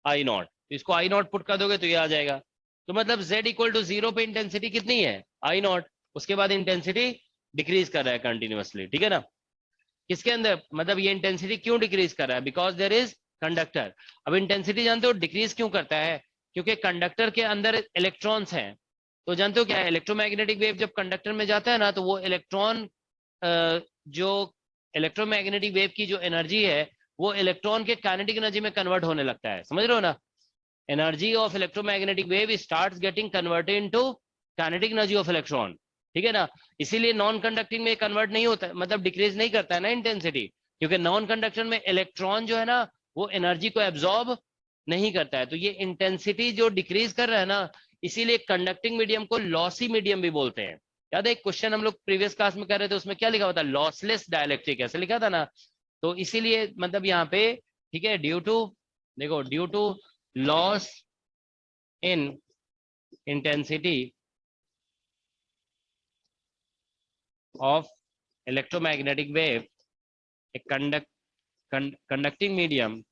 I naught, इसको आई नॉट पुट कर दोगे तो ये आ जाएगा। तो मतलब z इक्वल टू 0 पे इंटेंसिटी कितनी है, आई नॉट, उसके बाद इंटेंसिटी डिक्रीज कर रहा है कंटिन्यूअसली, ठीक है ना। किसके अंदर, मतलब ये इंटेंसिटी क्यों डिक्रीज कर रहा है, बिकॉज देयर इज कंडक्टर। अब इंटेंसिटी जानते हो डिक्रीज क्यों करता है, क्योंकि कंडक्टर के अंदर इलेक्ट्रॉन्स हैं। तो जानते हो क्या है, इलेक्ट्रोमैग्नेटिक वेव जब कंडक्टर में जाता है ना, तो वो इलेक्ट्रॉन, जो इलेक्ट्रोमैग्नेटिक वेव की जो एनर्जी है, वो इलेक्ट्रॉन के काइनेटिक एनर्जी में कन्वर्ट होने लगता है, समझ रहे हो ना। Energy of electromagnetic wave starts getting converted into kinetic energy of electron, ठीक है ना। इसीलिए नॉन कंडक्टिंग में कन्वर्ट नहीं होता, मतलब डिक्रीज नहीं करता है ना इंटेंसिटी, क्योंकि नॉन कंडक्टर में इलेक्ट्रॉन जो है ना, वो एनर्जी को एब्जॉर्ब नहीं करता है। तो ये इंटेंसिटी जो डिक्रीज कर रहा है ना, इसीलिए कंडक्टिंग मीडियम को लॉसी मीडियम भी बोलते हैं। याद है एक क्वेश्चन हम लोग प्रीवियस क्लास में कर रहे थे, उसमें क्या लिखा हुआ था, लॉसलेस डायलेक्ट्रिक, ऐसे लिखा था ना। तो इसीलिए मतलब यहाँ पे, ठीक है, ड्यू टू, देखो due to loss in intensity of electromagnetic wave, a conducting medium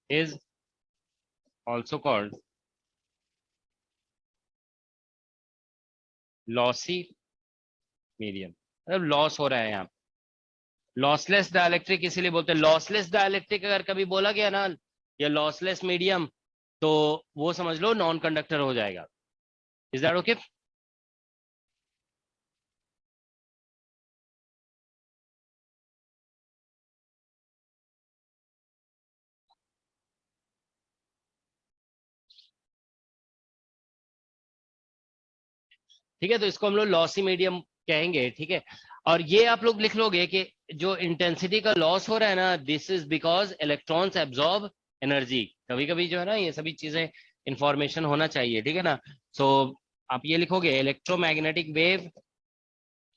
is also called lossy medium, मतलब लॉस हो रहा है यहाँ, लॉसलेस डायलेक्ट्रिक इसीलिए बोलते हैं। लॉसलेस डायलेक्ट्रिक अगर कभी बोला गया ना, या लॉसलेस मीडियम, तो वो समझ लो नॉन कंडक्टर हो जाएगा। Is that okay? ठीक है, तो इसको हम लोग लॉसी मीडियम कहेंगे, ठीक है। और ये आप लोग लिख लोगे कि जो इंटेंसिटी का लॉस हो रहा है ना, this is because electrons absorb energy. कभी कभी जो है ना, ये सभी चीजें इंफॉर्मेशन होना चाहिए, ठीक है ना। सो आप ये लिखोगे, इलेक्ट्रोमैग्नेटिक वेव,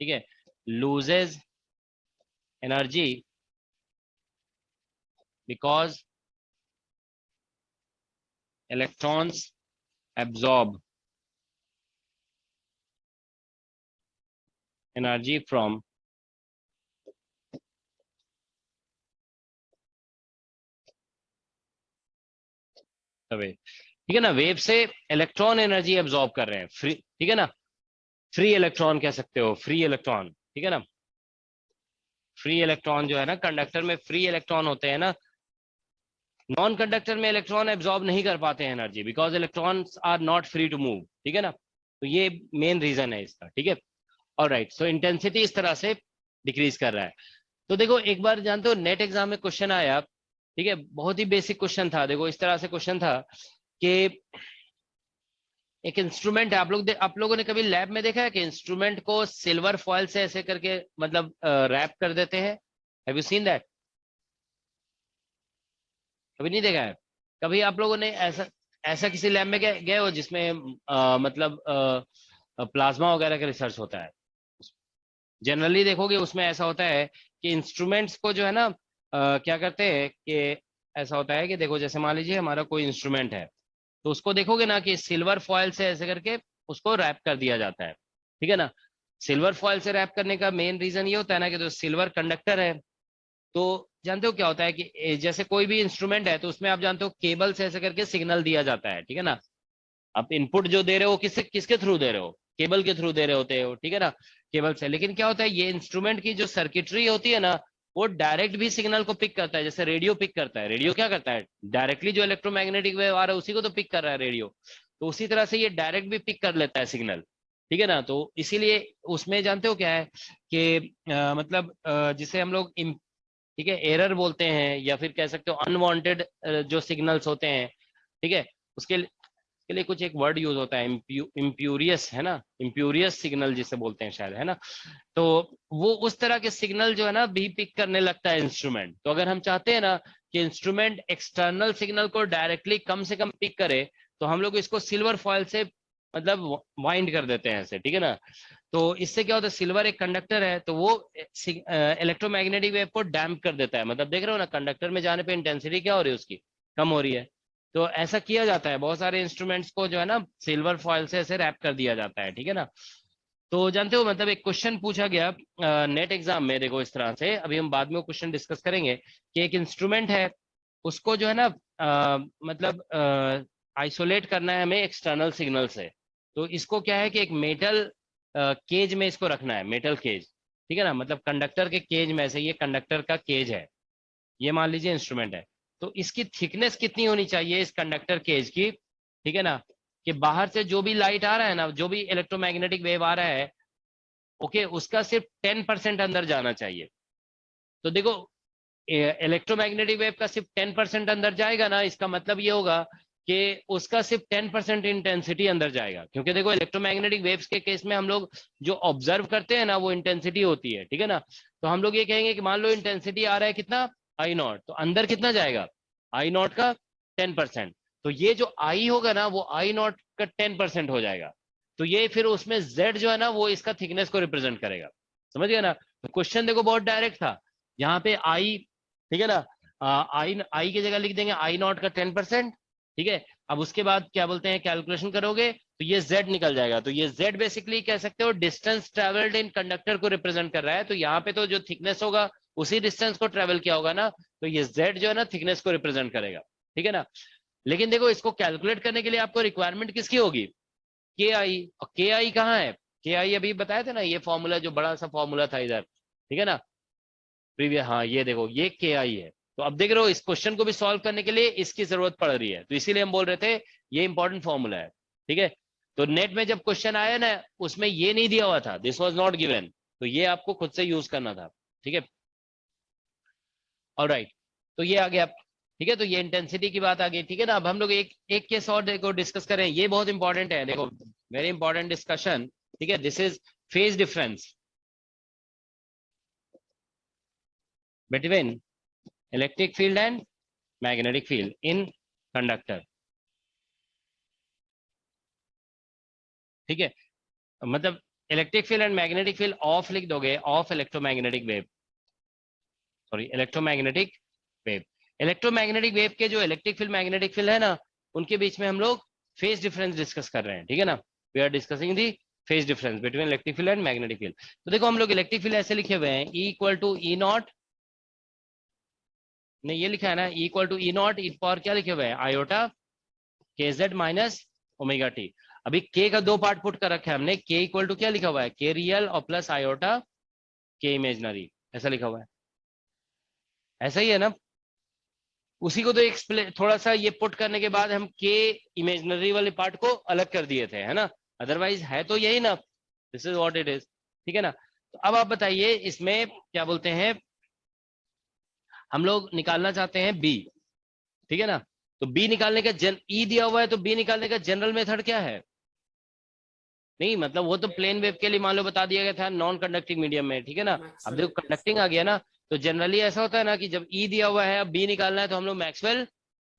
ठीक है, loses energy because electrons absorb energy from the wave, ठीक है ना। वेव से इलेक्ट्रॉन एनर्जी एब्जॉर्ब कर रहे हैं, फ्री, ठीक है ना, फ्री इलेक्ट्रॉन कह सकते हो, फ्री इलेक्ट्रॉन, ठीक है ना। फ्री इलेक्ट्रॉन जो है ना, कंडक्टर में फ्री इलेक्ट्रॉन होते हैं ना, नॉन कंडक्टर में इलेक्ट्रॉन एब्जॉर्ब नहीं कर पाते हैं energy, because electrons are not free to move, ठीक है ना। तो ये मेन रीजन है इसका, ठीक है। ऑलराइट, सो इंटेंसिटी इस तरह से डिक्रीज कर रहा है। तो देखो एक बार जानते हो नेट एग्जाम में क्वेश्चन आया ठीक है, बहुत ही बेसिक क्वेश्चन था। देखो इस तरह से क्वेश्चन था कि एक इंस्ट्रूमेंट है, आप लोगों ने कभी लैब में देखा है कि इंस्ट्रूमेंट को सिल्वर फॉयल से ऐसे करके मतलब रैप कर देते हैं? Have you seen that? कभी नहीं देखा है? कभी आप लोगों ने ऐसा ऐसा किसी लैब में गए हो जिसमें मतलब प्लाज्मा वगैरह का रिसर्च होता है? जनरली देखोगे उसमें ऐसा होता है कि इंस्ट्रूमेंट्स को जो है ना क्या करते हैं कि ऐसा होता है कि देखो जैसे मान लीजिए हमारा कोई इंस्ट्रूमेंट है, तो उसको देखोगे ना कि सिल्वर फॉयल से ऐसे करके उसको रैप कर दिया जाता है, ठीक है ना। सिल्वर फॉयल से रैप करने का मेन रीजन ये होता है ना कि जो सिल्वर कंडक्टर है, तो जानते हो क्या होता है कि जैसे कोई भी इंस्ट्रूमेंट है तो उसमें आप जानते हो केबल से ऐसे करके सिग्नल दिया जाता है, ठीक है ना। आप इनपुट जो दे रहे हो किसके थ्रू दे रहे हो? केबल के थ्रू दे रहे होते हो, ठीक है ना, केबल से। लेकिन क्या होता है, ये इंस्ट्रूमेंट की जो सर्किटरी होती है ना, वो डायरेक्ट भी सिग्नल को पिक करता है। जैसे रेडियो पिक करता है, रेडियो क्या करता है, डायरेक्टली जो इलेक्ट्रोमैग्नेटिक वेव आ रहा है उसी को तो पिक कर रहा है रेडियो। तो उसी तरह से ये डायरेक्ट भी पिक कर लेता है सिग्नल, ठीक है ना। तो इसीलिए उसमें जानते हो क्या है कि मतलब जिसे हम लोग ठीक है एरर बोलते हैं, या फिर कह सकते हो अनवांटेड जो सिग्नल्स होते हैं, ठीक है, उसके के लिए कुछ एक वर्ड यूज होता है, इम्प्यूरियस, है ना, इम्प्यूरियस सिग्नल जिसे बोलते हैं शायद, है ना। तो वो उस तरह के सिग्नल जो है ना भी पिक करने लगता है इंस्ट्रूमेंट। तो अगर हम चाहते हैं ना कि इंस्ट्रूमेंट एक्सटर्नल सिग्नल को डायरेक्टली कम से कम पिक करे, तो हम लोग इसको सिल्वर फॉयल से मतलब वाइंड कर देते हैं ऐसे, ठीक है ना। तो इससे क्या होता है, सिल्वर एक कंडक्टर है, तो वो इलेक्ट्रोमैग्नेटिक वेव को डैम्प कर देता है। मतलब देख रहे हो ना, कंडक्टर में जाने पे इंटेंसिटी क्या हो रही है उसकी, कम हो रही है। तो ऐसा किया जाता है, बहुत सारे इंस्ट्रूमेंट्स को जो है ना सिल्वर फॉयल से ऐसे रैप कर दिया जाता है, ठीक है ना। तो जानते हो मतलब एक क्वेश्चन पूछा गया नेट एग्जाम में, देखो इस तरह से, अभी हम बाद में वो क्वेश्चन डिस्कस करेंगे, कि एक इंस्ट्रूमेंट है, उसको जो है ना मतलब आइसोलेट करना है हमें एक्सटर्नल सिग्नल से। तो इसको क्या है कि एक मेटल केज में इसको रखना है, मेटल केज, ठीक है ना, मतलब कंडक्टर के केज में से, ये कंडक्टर का केज है, ये मान लीजिए इंस्ट्रूमेंट है। तो इसकी थिकनेस कितनी होनी चाहिए इस कंडक्टर केज की, ठीक है ना, कि बाहर से जो भी लाइट आ रहा है ना, जो भी इलेक्ट्रोमैग्नेटिक वेव आ रहा है, ओके, उसका सिर्फ 10% अंदर जाना चाहिए। तो देखो इलेक्ट्रोमैग्नेटिक वेव का सिर्फ 10% अंदर जाएगा ना, इसका मतलब ये होगा कि उसका सिर्फ 10% इंटेंसिटी अंदर जाएगा। क्योंकि देखो इलेक्ट्रोमैग्नेटिक वेव्स के केस में हम लोग जो ऑब्जर्व करते हैं ना वो इंटेंसिटी होती है, ठीक है ना। तो हम लोग ये कहेंगे कि मान लो इंटेंसिटी आ रहा है कितना, आई नॉट, तो अंदर कितना जाएगा, आई नॉट का 10%। तो ये जो आई होगा ना वो आई नॉट का 10% हो जाएगा। तो ये फिर उसमें जेड जो है ना वो इसका थिकनेस को रिप्रेजेंट करेगा। समझ गया ना। तो क्वेश्चन देखो बहुत डायरेक्ट था, यहाँ पे आई, ठीक है ना, आई आई की जगह लिख देंगे आई नॉट का 10%, ठीक है। अब उसके बाद क्या बोलते हैं, कैलकुलेशन करोगे तो ये z निकल जाएगा। तो ये z बेसिकली कह सकते हो डिस्टेंस ट्रेवल्ड इन कंडक्टर को रिप्रेजेंट कर रहा है। तो यहाँ पे तो जो थिकनेस होगा उसी डिस्टेंस को ट्रेवल किया होगा ना, तो ये z जो है ना थिकनेस को रिप्रेजेंट करेगा, ठीक है ना। लेकिन देखो इसको कैलकुलेट करने के लिए आपको रिक्वायरमेंट किसकी होगी, के आई। और के आई कहाँ है, के आई अभी बताया था ना, ये फॉर्मूला जो बड़ा सा फॉर्मूला था इधर, ठीक है ना, प्रीवियस, हाँ ये देखो ये के आई है। तो अब देख रहे हो इस क्वेश्चन को भी सॉल्व करने के लिए इसकी जरूरत पड़ रही है, तो इसीलिए हम बोल रहे थे ये इंपॉर्टेंट फॉर्मूला है, ठीक है। तो नेट में जब क्वेश्चन आया ना उसमें ये नहीं दिया हुआ था, दिस वाज नॉट गिवन, तो ये आपको खुद से यूज करना था, ठीक है। ऑलराइट, तो ये आ गया, ठीक है। तो ये इंटेंसिटी की बात आ गई, ठीक है ना। अब हम लोग एक एक केस और देखो डिस्कस करें, ये बहुत इंपॉर्टेंट है, देखो वेरी इंपॉर्टेंट डिस्कशन, ठीक है। This is phase difference between electric field and magnetic field in conductor, ठीक है। मतलब electric field and magnetic field of लिख दोगे, of electromagnetic wave, sorry electromagnetic wave. Electromagnetic wave के जो इलेक्ट्रिक फील्ड मैग्नेटिक फील्ड है ना, उनके बीच में हम लोग फेज डिफरेंस डिस्कस कर रहे हैं, ठीक है ना। We are discussing the phase difference between electric field and magnetic field. तो देखो हम लोग इलेक्ट्रिक फील्ड ऐसे लिखे हुए हैं, E equal to E naught, ने ये लिखा है ना, E equal to E naught, E power क्या लिखे हुए हैं, iota k Z minus omega T. अभी के का दो पार्ट पुट कर रखा है हमने, के इक्वल टू क्या लिखा हुआ है, के रियल और प्लस आयोटा के इमेजनरी, ऐसा लिखा हुआ है, ऐसा ही है ना। उसी को तो एक्सप्लेन थोड़ा सा ये पुट करने के बाद हम के इमेजनरी वाले पार्ट को अलग कर दिए थे, है ना। अदरवाइज है तो यही ना, this is what it is, ठीक है ना। तो अब आप बताइए इसमें क्या बोलते हैं, हम लोग निकालना चाहते हैं बी, ठीक है ना। तो बी निकालने का ई दिया हुआ है, तो बी निकालने का जनरल मेथड क्या है? नहीं मतलब वो तो प्लेन वेव के लिए मान लो बता दिया गया था नॉन कंडक्टिंग मीडियम में, ठीक है ना। अब देखो कंडक्टिंग आ गया ना, तो जनरली ऐसा होता है ना कि जब ई दिया हुआ है अब बी निकालना है तो हम लोग मैक्सवेल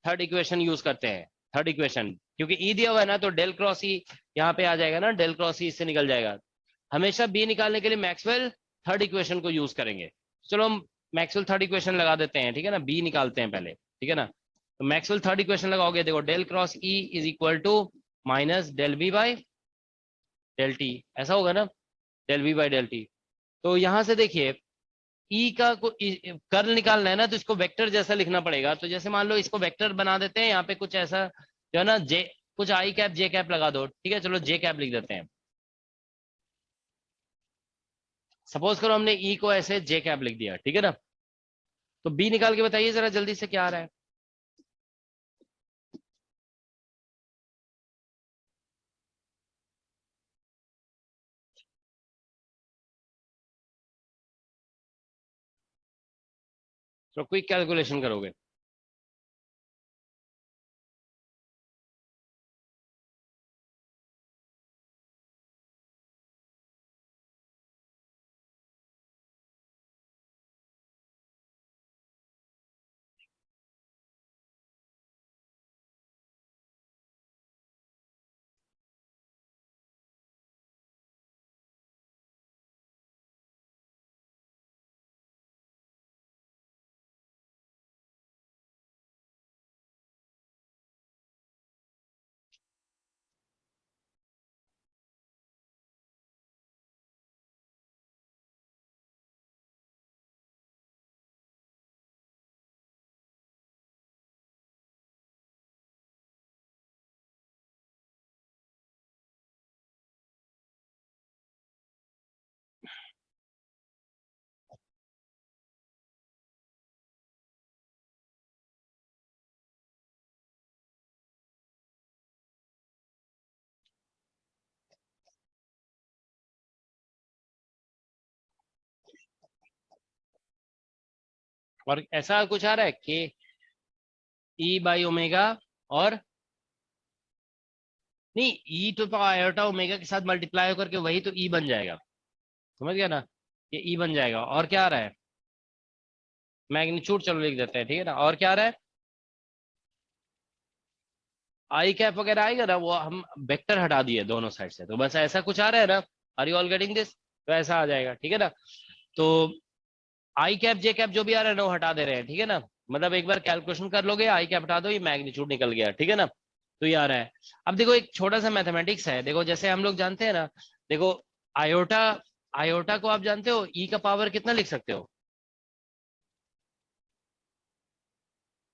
थर्ड इक्वेशन यूज करते हैं। थर्ड इक्वेशन क्योंकि ई दिया हुआ है ना, तो डेल क्रॉस ई यहाँ पे आ जाएगा ना, डेल क्रॉस ई इससे निकल जाएगा। हमेशा बी निकालने के लिए मैक्सवेल थर्ड इक्वेशन को यूज करेंगे। चलो हम मैक्सवेल थर्ड इक्वेशन लगा देते हैं, ठीक है ना, बी निकालते हैं पहले, ठीक है ना। तो मैक्सवेल थर्ड इक्वेशन लगाओगे, देखो del cross E is equal to minus del B by del t, ऐसा होगा ना, del B by del t. तो यहां से देखिए ई का कर्ल निकालना है ना, तो इसको वेक्टर जैसा लिखना पड़ेगा। तो जैसे मान लो इसको वेक्टर बना देते हैं, यहाँ पे कुछ ऐसा जो है ना, जे कुछ आई कैप जे कैप लगा दो, ठीक है, चलो जे कैप लिख देते हैं। सपोज करो हमने ई को ऐसे जे कैप लिख दिया, ठीक है ना। तो बी निकाल के बताइए जरा जल्दी से क्या आ रहा है। तो क्विक कैलकुलेशन करोगे। और ऐसा कुछ आ रहा है कि ई बाई ओमेगा, और नहीं, ई टू पावर आयोटा ओमेगा के साथ मल्टीप्लाई करके वही तो ई बन जाएगा, समझ गया ना, ये ई बन जाएगा। और क्या आ रहा है, मैग्नीट्यूड चलो लिख देते हैं, ठीक है ना। और क्या आ रहा है, आई कैप वगैरह आएगा ना, वो हम वेक्टर हटा दिए दोनों साइड से, तो बस ऐसा कुछ आ रहा है ना। Are you all getting this? तो ऐसा आ जाएगा, ठीक है ना। तो आई कैप जे कैप जो भी आ रहा है ना वो हटा दे रहे हैं, ठीक है ना। मतलब एक बार कैलकुलेशन कर लोगे, आई कैप हटा दो, ये मैग्नीट्यूड निकल गया, ठीक है ना। तो ये आ रहा है। अब देखो एक छोटा सा मैथमेटिक्स है, देखो जैसे हम लोग जानते हैं ना, देखो आयोटा, आयोटा को आप जानते हो ई का पावर कितना लिख सकते हो?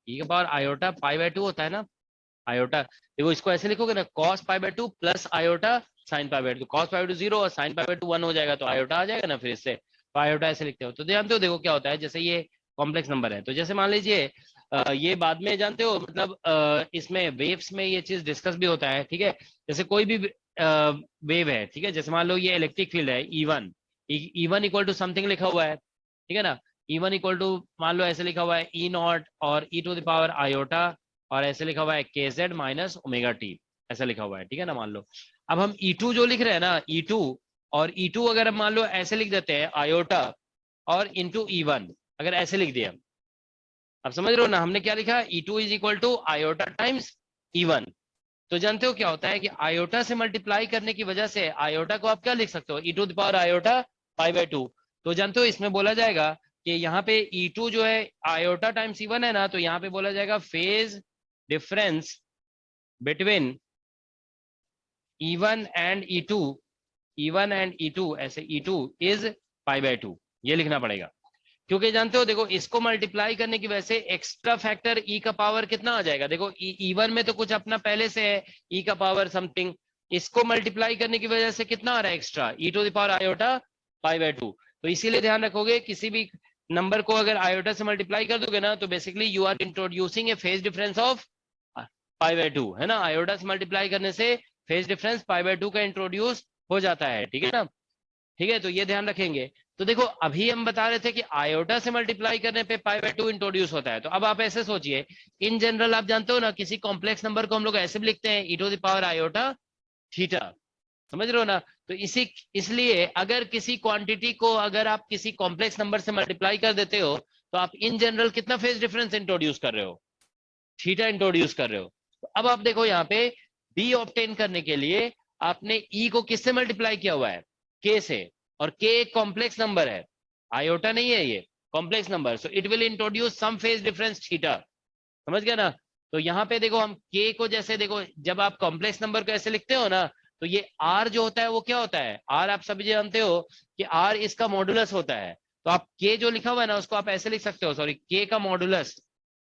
ई का पावर आयोटा पाई बाय 2 होता है ना, आयोटा। देखो इसको ऐसे लिखोगे ना, cos pi by 2 plus iota sine pi by 2, cos pi by 2 0 और साइन पाई बाय 2 1 हो जाएगा, तो आयोटा आ जाएगा ना फिर इससे। तो आयोटा ऐसे लिखते हो, तो जानते हो देखो क्या होता है, जैसे ये कॉम्प्लेक्स नंबर है, तो जैसे मान लीजिए ये बाद में जानते हो, मतलब इसमें वेव्स में ये चीज डिस्कस भी होता है, ठीक है। जैसे कोई भी वेव है, ठीक है, जैसे मान लो ये इलेक्ट्रिक फील्ड है E one equal to something लिखा हुआ है, ठीक है ना। ई वन इक्वल टू मान लो ऐसे लिखा हुआ है ई नॉट और ई टू द पावर आयोटा, और ऐसे लिखा हुआ है के जेड माइनस ओमेगा टी, ऐसा लिखा हुआ है, ठीक है ना, मान लो। अब हम E2 जो लिख रहे हैं ना, E2, और E2 अगर हम मान लो ऐसे लिख देते हैं आयोटा और इंटू E1, अगर ऐसे लिख दिया, अब समझ रहे हो ना हमने क्या लिखा, E2 is equal to iota times E1। तो जानते हो क्या होता है कि आयोटा से मल्टीप्लाई करने की वजह से आयोटा को आप क्या लिख सकते हो, e to the power iota pi by 2। तो जानते हो इसमें बोला जाएगा कि यहाँ पे E2 जो है आयोटा टाइम्स E1 है ना, तो यहाँ पे बोला जाएगा phase difference between E1 and E2, E1 and E2, ऐसे E2 इज पाई बाय 2, ये लिखना पड़ेगा। क्योंकि जानते हो देखो इसको मल्टीप्लाई करने की वजह से एक्स्ट्रा फैक्टर ई का पावर कितना आ जाएगा, देखो E1 में तो कुछ अपना पहले से है ई का पावर समथिंग, इसको मल्टीप्लाई करने की वजह से कितना आ रहा है extra, E to the power iota pi by 2। तो इसीलिए ध्यान रखोगे किसी भी नंबर को अगर आयोटा से मल्टीप्लाई कर दोगे ना, तो basically you are introducing a phase difference of pi by 2, है ना। आयोटा से मल्टीप्लाई करने से फेज डिफरेंस पाई बाय 2 का इंट्रोड्यूस हो जाता है, ठीक है ना। ठीक है, तो ये ध्यान रखेंगे। तो देखो अभी हम बता रहे थे कि आयोटा से मल्टीप्लाई करने पे पाई बाय 2 इंट्रोड्यूस होता है। तो अब आप ऐसे सोचिए, इन जनरल आप जानते हो ना, किसी कॉम्प्लेक्स नंबर को हम लोग ऐसे भी लिखते हैं e to the power iota theta, समझ रहे हो ना। तो इसलिए अगर किसी क्वांटिटी को अगर आप किसी कॉम्प्लेक्स नंबर से मल्टीप्लाई कर देते हो, तो आप इन जनरल कितना फेज डिफरेंस इंट्रोड्यूस कर रहे हो, थीटा इंट्रोड्यूस कर रहे हो। तो अब आप देखो यहाँ पे बी ऑब्टेन करने के लिए आपने ई को किससे मल्टीप्लाई किया हुआ है, के से, और के एक कॉम्प्लेक्स नंबर है, आयोटा नहीं है, ये complex number, so it will introduce some phase difference theta, समझ गया ना। तो यहाँ पे देखो हम के को जैसे देखो, जब आप कॉम्प्लेक्स नंबर को ऐसे लिखते हो ना, तो ये आर जो होता है वो क्या होता है, आर आप सभी जानते हो कि आर इसका मॉडुलस होता है। तो आप के जो लिखा हुआ है ना उसको आप ऐसे लिख सकते हो, सॉरी के का मॉडुलस,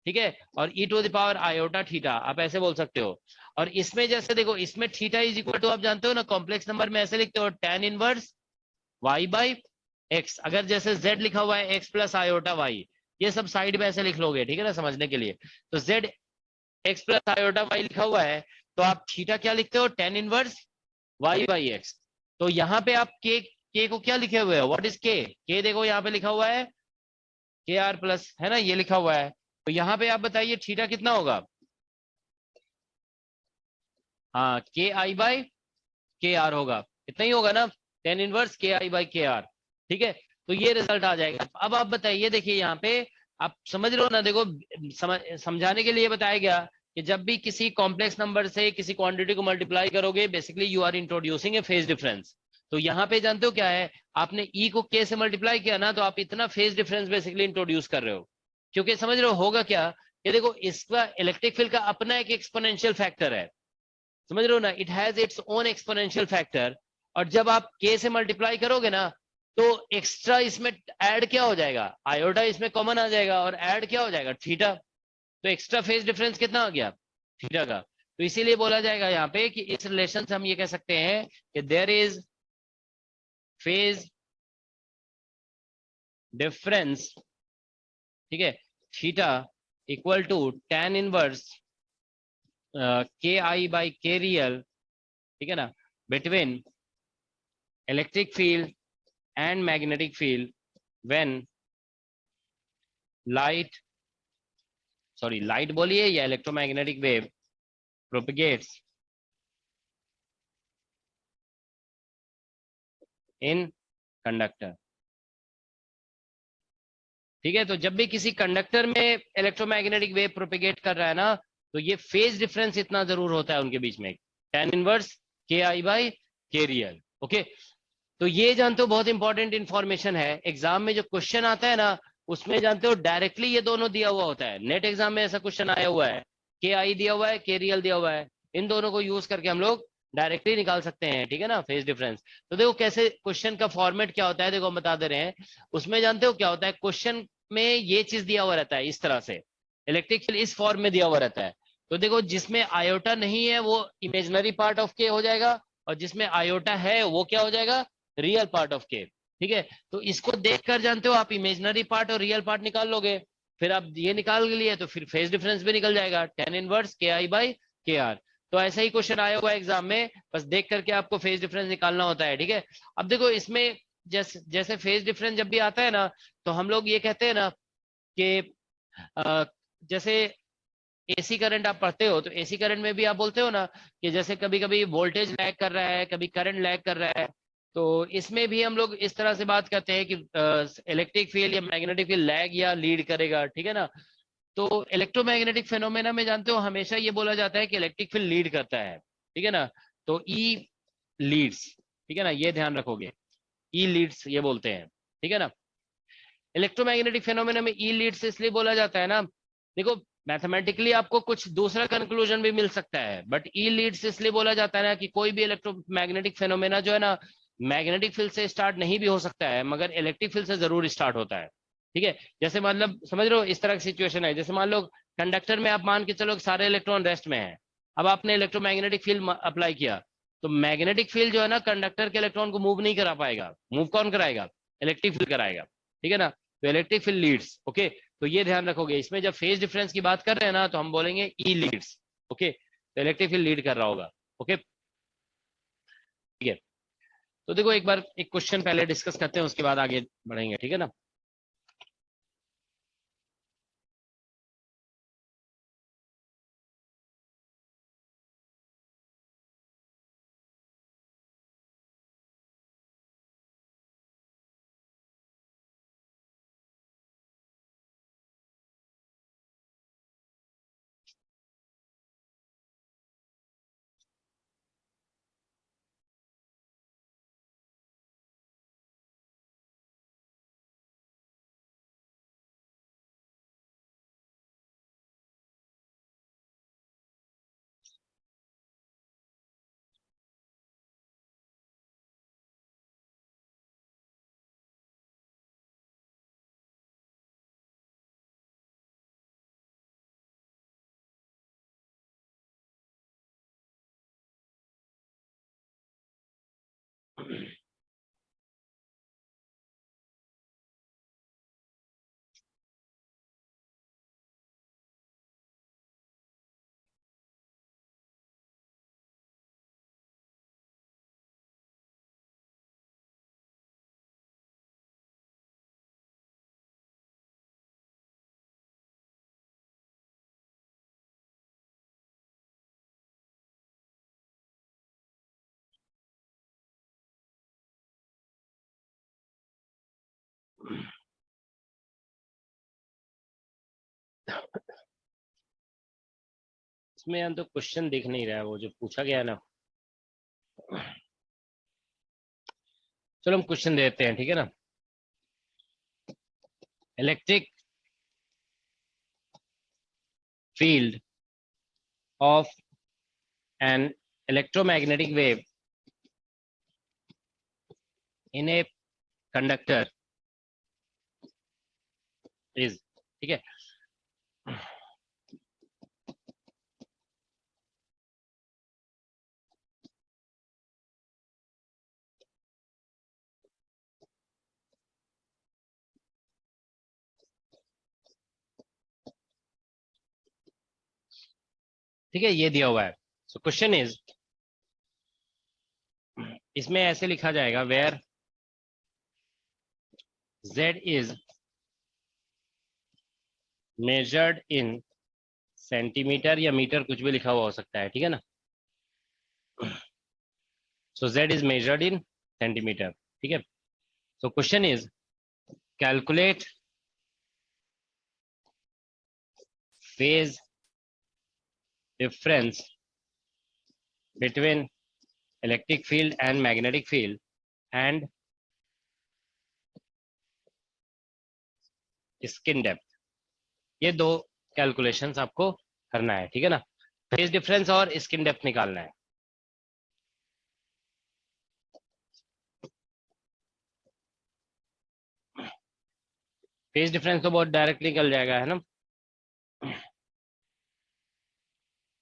ठीक है, और ई to the power iota theta आप ऐसे बोल सकते हो। और इसमें जैसे देखो, इसमें थीटा इज इक्वल टू, आप जानते हो ना कॉम्प्लेक्स नंबर में ऐसे लिखते हो tan inverse y by x, अगर जैसे z लिखा हुआ है x प्लस आयोटा y, ये सब साइड में ऐसे लिख लोगे, ठीक है ना, समझने के लिए। तो z x plus iota y लिखा हुआ है, तो आप थीटा क्या लिखते हो, tan inverse y by x. तो यहाँ पे आप के को क्या लिखे हुए हो, व्हाट इज के देखो यहाँ पे लिखा हुआ है के आर प्लस, है ना, ये लिखा हुआ है। तो यहाँ पे आप बताइए थीटा कितना होगा, हाँ के आई बाई के आर होगा, इतना ही होगा ना, tan inverse k i by के आर, ठीक है। तो ये रिजल्ट आ जाएगा। अब आप बताइए, देखिए यहाँ पे आप समझ रहे हो ना, देखो समझाने के लिए बताया गया कि जब भी किसी कॉम्प्लेक्स नंबर से किसी क्वांटिटी को मल्टीप्लाई करोगे, basically you are introducing a phase difference. तो यहाँ पे जानते हो क्या है, आपने ई को के से मल्टीप्लाई किया ना, तो आप इतना फेज डिफरेंस बेसिकली इंट्रोड्यूस कर रहे हो। क्योंकि समझ रहे हो होगा क्या, ये देखो इसका इलेक्ट्रिक फील्ड का अपना एक एक्सपोनेंशियल फैक्टर है, समझ रहे हो ना, it has its own exponential factor. और जब आप के से मल्टीप्लाई करोगे ना, तो एक्स्ट्रा इसमें ऐड क्या हो जाएगा, आयोटा इसमें कॉमन आ जाएगा, और ऐड क्या हो जाएगा, थीटा। तो एक्स्ट्रा फेज डिफरेंस कितना आ गया, थीटा का। तो इसीलिए बोला जाएगा यहाँ पे कि इस रिलेशन से हम ये कह सकते हैं कि देयर इज फेज डिफरेंस, ठीक है, theta equal to tan inverse k i by k real, ठीक है ना, between electric field and magnetic field when light बोलिए या electromagnetic wave propagates in conductor, ठीक है। तो जब भी किसी कंडक्टर में इलेक्ट्रोमैग्नेटिक वेव प्रोपेगेट कर रहा है ना, तो ये फेज डिफरेंस इतना जरूर होता है उनके बीच में, tan inverse k i by k real, okay. तो ये जानते हो बहुत इंपॉर्टेंट इंफॉर्मेशन है, एग्जाम में जो क्वेश्चन आता है ना, उसमें जानते हो डायरेक्टली ये दोनों दिया हुआ होता है। नेट एग्जाम में ऐसा क्वेश्चन आया हुआ है, के आई दिया हुआ है, के रियल दिया हुआ है, इन दोनों को यूज करके हम लोग डायरेक्टली निकाल सकते हैं, ठीक है ना, फेज डिफरेंस। तो देखो कैसे क्वेश्चन का फॉर्मेट क्या होता है, देखो हम बता दे रहे हैं। उसमें जानते हो क्या होता है, क्वेश्चन में ये चीज दिया हुआ रहता है, इस तरह से इलेक्ट्रिक फील्ड इस फॉर्म में दिया हुआ रहता है। तो देखो जिसमें आयोटा नहीं है वो इमेजनरी पार्ट ऑफ के हो जाएगा, और जिसमें आयोटा है वो क्या हो जाएगा, रियल पार्ट ऑफ के, ठीक है। तो इसको देखकर जानते हो आप इमेजनरी पार्ट और रियल पार्ट निकाल लोगे, फिर आप ये निकाल लिए तो फिर फेज डिफरेंस भी निकल जाएगा, tan inverse k i by के आर। तो ऐसा ही क्वेश्चन आया हुआ है एग्जाम में, बस देख करके आपको फेज डिफरेंस निकालना होता है, ठीक है। अब देखो इसमें जैसे फेज डिफरेंस जब भी आता है ना, तो हम लोग ये कहते हैं ना कि जैसे एसी करंट आप पढ़ते हो, तो एसी करंट में भी आप बोलते हो ना कि जैसे कभी कभी वोल्टेज लैग कर रहा है, कभी करंट लैग कर रहा है। तो इसमें भी हम लोग इस तरह से बात करते हैं कि इलेक्ट्रिक फील्ड या मैग्नेटिक फील्ड लैग या लीड करेगा, ठीक है ना। तो इलेक्ट्रोमैग्नेटिक फेनोमेना में जानते हो हमेशा ये बोला जाता है कि इलेक्ट्रिक फील्ड लीड करता है, ठीक है ना। तो ई लीड्स, ठीक है ना, ये ध्यान रखोगे, ई लीड्स ये बोलते हैं, ठीक है ना। इलेक्ट्रोमैग्नेटिक फेनोमेना में ई लीड्स इसलिए बोला जाता है ना, देखो मैथमेटिकली आपको कुछ दूसरा कंक्लूजन भी मिल सकता है, बट ई लीड्स इसलिए बोला जाता है ना कि कोई भी इलेक्ट्रोमैग्नेटिक फेनोमेना जो है ना, मैग्नेटिक फील्ड से स्टार्ट नहीं भी हो सकता है, मगर इलेक्ट्रिक फील्ड से जरूर स्टार्ट होता है, ठीक है। जैसे मतलब समझ रहे हो, इस तरह की सिचुएशन है, जैसे मान लो कंडक्टर में आप मान के चलो सारे इलेक्ट्रॉन रेस्ट में है, अब आपने इलेक्ट्रोमैग्नेटिक फील्ड अप्लाई किया, तो मैग्नेटिक फील्ड जो है ना कंडक्टर के इलेक्ट्रॉन को मूव नहीं करा पाएगा, मूव कौन कराएगा, इलेक्ट्रिक फील्ड कराएगा, ठीक है ना। तो इलेक्ट्रिक फील्ड लीड्स, ओके। तो ये ध्यान रखोगे, इसमें जब फेज डिफरेंस की बात कर रहे हैं ना, तो हम बोलेंगे ई लीड्स, ओके। तो इलेक्ट्रिक फील्ड लीड कर रहा होगा, ओके, ठीक है। तो देखो एक बार एक क्वेश्चन पहले डिस्कस करते हैं, उसके बाद आगे बढ़ेंगे, ठीक है ना। इसमें हम तो क्वेश्चन दिख नहीं रहा है, वो जो पूछा गया है ना। चलो हम क्वेश्चन देते हैं, ठीक है ना। Electric field of an electromagnetic wave in a conductor is, ठीक है। ठीक है, ये दिया हुआ है। सो क्वेश्चन इज, इसमें ऐसे लिखा जाएगा, where Z is measured in centimetre या मीटर, कुछ भी लिखा हुआ हो सकता है, ठीक है ना। सो Z is measured in centimetre, ठीक है। So question is, calculate phase difference between electric field and magnetic field and skin depth. ये दो कैलकुलेशंस आपको करना है, ठीक है ना। फेज डिफरेंस और स्किन डेप्थ निकालना है। फेज डिफरेंस तो बहुत डायरेक्ट निकल जाएगा, है ना।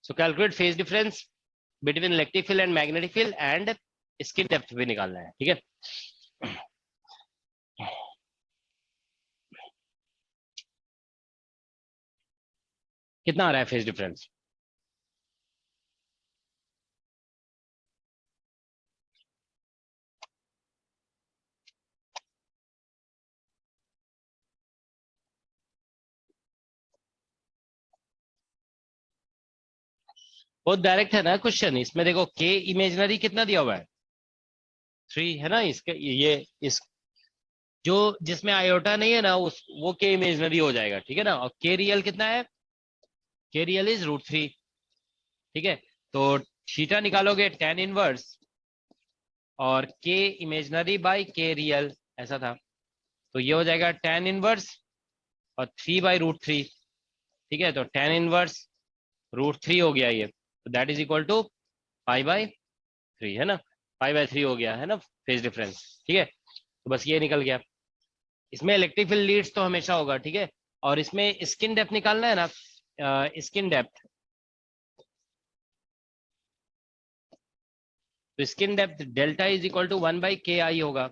सो calculate phase difference between electric field and magnetic field and skin depth भी निकालना है, ठीक है। कितना आ रहा है फेज डिफरेंस? बहुत डायरेक्ट है ना क्वेश्चन। इसमें देखो के इमेजनरी कितना दिया हुआ है, 3 है ना। इसके ये इस जो जिसमें आयोटा नहीं है ना, उस वो के इमेजनरी हो जाएगा, ठीक है ना। और के रियल कितना है? के रियल इज √3, ठीक है। तो थीटा निकालोगे tan इनवर्स और के इमेजनरी बाय के रियल, ऐसा था। तो ये हो जाएगा tan इनवर्स और 3/√3, ठीक है। तो tan इनवर्स √3 हो गया ये, तो दैट इज इक्वल टू π/3, है ना। π/3 हो गया, है ना, फेज डिफरेंस, ठीक है। तो बस ये निकल गया। इसमें इलेक्ट्रिक फील्ड लीड्स तो हमेशा होगा, ठीक है। और इसमें स्किन डेप्थ निकालना है ना, स्किन डेप्थ। तो skin depth delta is equal to 1/KI होगा,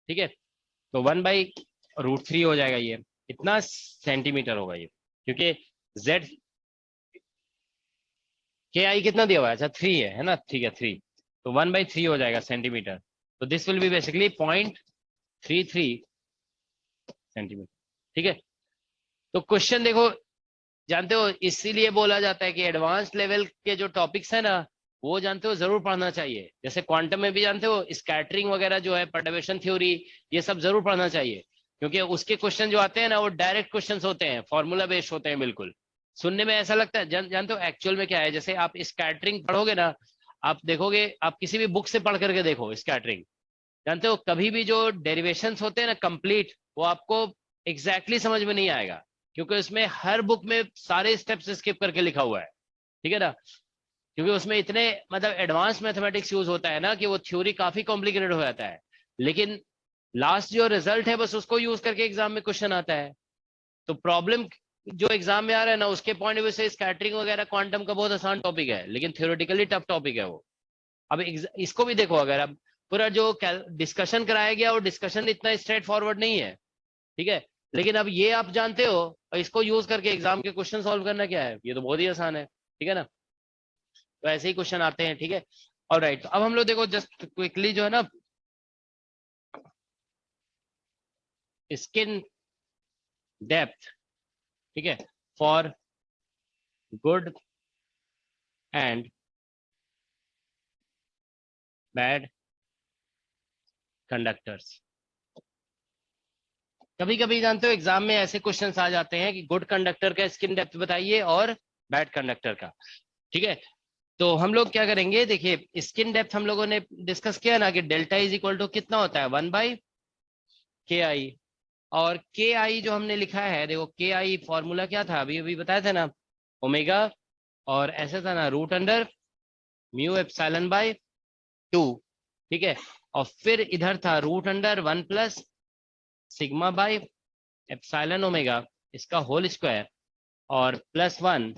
ठीक है। तो 1/√3 हो जाएगा, ये इतना सेंटीमीटर होगा ये, क्योंकि Z KI कितना दिया हुआ है? अच्छा 3 है ना, ठीक है 3। तो 1/3 हो जाएगा सेंटीमीटर। तो this will be basically 0.33 centimetre. ठीक है, तो क्वेश्चन देखो, जानते हो इसीलिए बोला जाता है कि एडवांस लेवल के जो टॉपिक्स है ना, वो जानते हो जरूर पढ़ना चाहिए। जैसे क्वांटम में भी जानते हो स्कैटरिंग वगैरह जो है, परटर्बेशन थ्योरी, ये सब जरूर पढ़ना चाहिए, क्योंकि उसके क्वेश्चन जो आते हैं ना वो डायरेक्ट क्वेश्चन होते हैं, फॉर्मूला बेस्ड होते हैं बिल्कुल। सुनने में ऐसा लगता है, जानते हो एक्चुअल में क्या है। जैसे आप स्कैटरिंग पढ़ोगे ना, आप देखोगे, आप किसी भी बुक से पढ़ करके देखो स्कैटरिंग, जानते हो कभी भी जो डेरिवेशंस होते हैं ना कंप्लीट, वो आपको एग्जैक्टली समझ में नहीं आएगा, क्योंकि उसमें हर बुक में सारे स्टेप्स स्किप करके लिखा हुआ है। ठीक है ना, क्योंकि उसमें इतने मतलब एडवांस मैथमेटिक्स यूज होता है ना कि वो थ्योरी काफी कॉम्प्लिकेटेड हो जाता है, लेकिन लास्ट जो रिजल्ट है बस उसको यूज करके एग्जाम में क्वेश्चन आता है। तो प्रॉब्लम जो एग्जाम में आ रहा है ना, उसके पॉइंट ऑफ व्यू से स्कैटरिंग वगैरह क्वांटम का बहुत आसान टॉपिक है, लेकिन थ्योरेटिकली टफ टॉपिक है वो। अब इसको भी देखो, अगर अब पूरा जो डिस्कशन कराया गया वो डिस्कशन इतना स्ट्रेट फॉरवर्ड नहीं है, ठीक है, लेकिन अब ये आप जानते हो, और इसको यूज करके एग्जाम के क्वेश्चन सॉल्व करना क्या है, ये तो बहुत ही आसान है। ठीक है ना, तो ऐसे ही क्वेश्चन आते हैं। ठीक है, और राइट, तो अब हम लोग देखो जस्ट क्विकली जो है ना, स्किन डेप्थ, ठीक है, for good and bad conductors. कभी कभी जानते हो एग्जाम में ऐसे क्वेश्चंस आ जाते हैं कि गुड कंडक्टर का स्किन डेप्थ बताइए और बैड कंडक्टर का। ठीक है, तो हम लोग क्या करेंगे, देखिए स्किन डेप्थ हम लोगों ने डिस्कस किया ना कि डेल्टा इज इक्वल टू कितना होता है, 1/KI। और के आई जो हमने लिखा है, देखो के आई फॉर्मूला क्या था, अभी अभी बताया था ना, ओमेगा, और ऐसा था ना root under mu epsilon by 2। ठीक है, और फिर इधर था root under 1 plus sigma by epsilon omega, इसका होल स्क्वायर, और +1